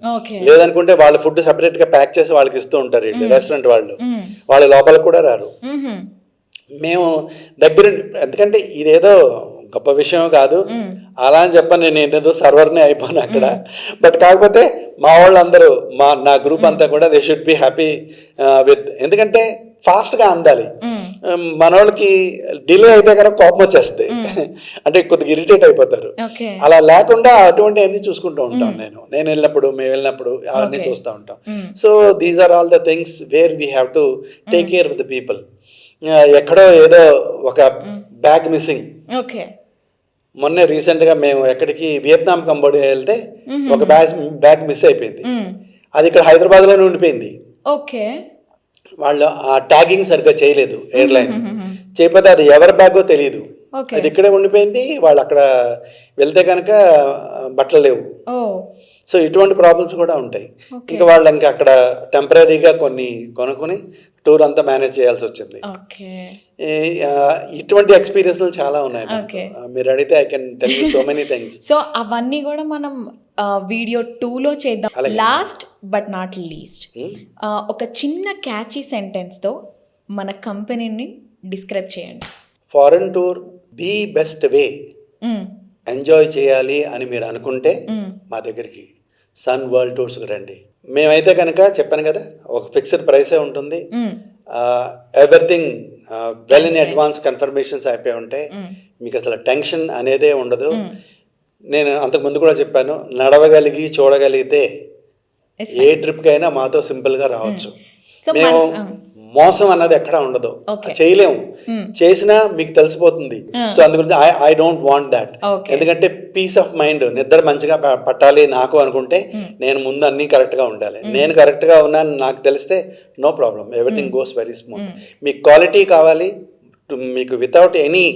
లేదనుకుంటే వాళ్ళ ఫుడ్ సపరేట్గా ప్యాక్ చేసి వాళ్ళకి ఇస్తూ ఉంటారు వీళ్ళు రెస్టారెంట్ వాళ్ళు. వాళ్ళ లోపలికి కూడా రారు. మేము దగ్గర, ఎందుకంటే ఇదేదో గొప్ప విషయం కాదు అలా అని చెప్పని నేను ఏదో సర్వర్నే అయిపోయాను అక్కడ. బట్ కాకపోతే మా వాళ్ళందరూ నా గ్రూప్ అంతా కూడా they should be happy with, ఎందుకంటే ఫాస్ట్గా అందాలి. మన వాళ్ళకి డిలే అయితే కనుక కోపం వచ్చేస్తుంది, అంటే కొద్దిగా ఇరిటేట్ అయిపోతారు. అలా లేకుండా అటువంటి అన్ని చూసుకుంటూ ఉంటాం. నేను వెళ్ళినప్పుడు మేము వెళ్ళినప్పుడు అవన్నీ చూస్తూ ఉంటాం. So these are all the things where we have to take care of the people. ఎక్కడో ఏదో ఒక బ్యాగ్ మిస్సింగ్. మొన్నే రీసెంట్గా మేము ఎక్కడికి వియత్నాం కంబోడియా వెళ్తే ఒక బ్యాగ్ మిస్ అయిపోయింది. అది ఇక్కడ హైదరాబాద్లోనే ఉండిపోయింది. వాళ్ళు ఆ ట్యాగింగ్ సరిగ్గా చేయలేదు ఎయిర్లైన్, చేయకపోతే అది ఎవరి బ్యాగో తెలియదు. అది ఇక్కడే ఉండిపోయింది. వాళ్ళు అక్కడ వెళ్తే కనుక బట్టలు లేవు. సో ఇటువంటి ప్రాబ్లమ్స్ కూడా ఉంటాయి. ఇంకా వాళ్ళు ఇంకా అక్కడ టెంపరీగా కొన్ని కొనుక్కొని టూర్ అంతా మేనేజ్ చేయాల్సి వచ్చింది. ఇటువంటి ఎక్స్పీరియన్స్లు చాలా ఉన్నాయి. మీరు అడిగితే I can tell you so many things. So అవన్నీ కూడా మనం వీడియో 2లో చేద్దాం. లాస్ట్ బట్ నాట్ లీస్ట్, ఒక చిన్న క్యాచీ సెంటెన్స్తో మన కంపెనీని డిస్క్రైబ్ చేయండి. Foreign tour the best way. Enjoy చేయాలి అని మీరు అనుకుంటే మా దగ్గరికి సన్ వరల్డ్ టూర్స్కి రండి. మేమైతే కనుక చెప్పాను కదా, ఒక ఫిక్స్డ్ ప్రైసే ఉంటుంది. Everything well in advance confirmations అయిపోయి ఉంటాయి. మీకు అసలు టెన్షన్ అనేదే ఉండదు. నేను అంతకుముందు కూడా చెప్పాను, నడవగలిగి చూడగలిగితే ఏ ట్రిప్కైనా మాతో సింపుల్గా రావచ్చు. మేము మోసం అన్నది ఎక్కడా ఉండదు, చేయలేము. చేసినా మీకు తెలిసిపోతుంది. సో అందుగురించి ఐ డోంట్ వాంట్ దాట్. ఎందుకంటే పీస్ ఆఫ్ మైండ్, నిద్ర మంచిగా పట్టాలి నాకు అనుకుంటే నేను ముందు అన్నీ కరెక్ట్గా ఉండాలి. నేను కరెక్ట్గా ఉన్నాను నాకు తెలిస్తే no problem, everything goes very smooth. మీకు క్వాలిటీ కావాలి, మీకు without any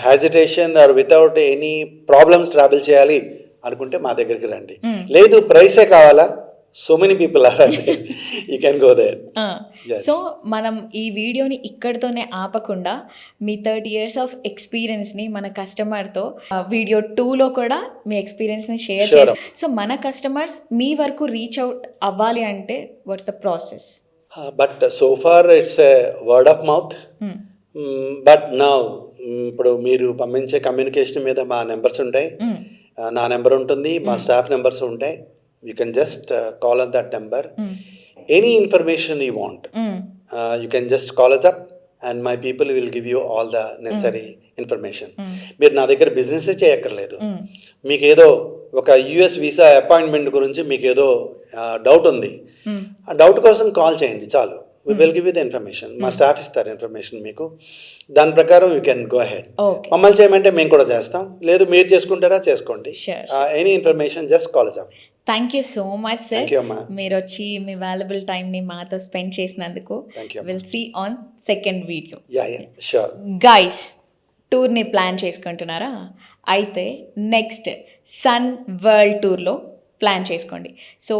hesitation or without any problems travel చేయాలి అనుకుంటే మా దగ్గరికి రండి. లేదు ప్రైసే కావాలా, so many people are, you can go there. సో మనం ఈ వీడియోని ఇక్కడితోనే ఆపకుండా మీ 30 years ఆఫ్ ఎక్స్పీరియన్స్ని మన కస్టమర్తో వీడియో 2లో కూడా మీ ఎక్స్పీరియన్స్ని షేర్ చేసి, సో మన కస్టమర్స్ మీ వరకు రీచ్ అవుట్ అవ్వాలి అంటే what's the process? But so far it's word of mouth. But now ఇప్పుడు మీరు పంపించే కమ్యూనికేషన్ మీద మా నెంబర్స్ ఉంటాయి, నా నెంబర్ ఉంటుంది, మా స్టాఫ్ నెంబర్స్ ఉంటాయి. You can just call on that number. Any information you want, you can just call us up and my people will give you all the necessary information. మీరు నా దగ్గర business చేయక్కర్లేదు. మీకు ఏదో ఒక యుఎస్ వీసా అపాయింట్మెంట్ గురించి మీకు ఏదో డౌట్ ఉంది, ఆ డౌట్ కోసం కాల్ చేయండి చాలు. We will give you the information. మా స్టాఫ్ ఇస్తారు ఇన్ఫర్మేషన్ మీకు, దాని ప్రకారం యూ కెన్ గో అహెడ్. మమ్మల్ని చేయమంటే మేము కూడా చేస్తాం, లేదు మీరు చేసుకుంటారా చేసుకోండి. Any information just call us up. Thank you so much sir, మీరు వచ్చి మీ వాల్యుబుల్ టైంని మాతో స్పెండ్ చేసినందుకు. Will see on second video. Guys, టూర్ని ప్లాన్ చేసుకుంటున్నారా? అయితే నెక్స్ట్ సన్ వరల్డ్ టూర్లో ప్లాన్ చేసుకోండి. సో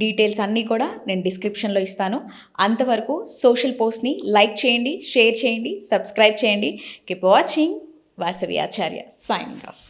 డీటెయిల్స్ అన్నీ కూడా నేను డిస్క్రిప్షన్లో ఇస్తాను. అంతవరకు సోషల్ పోస్ట్ని లైక్ చేయండి, షేర్ చేయండి, సబ్స్క్రైబ్ చేయండి. Keep watching. Vasavi Acharya signing of.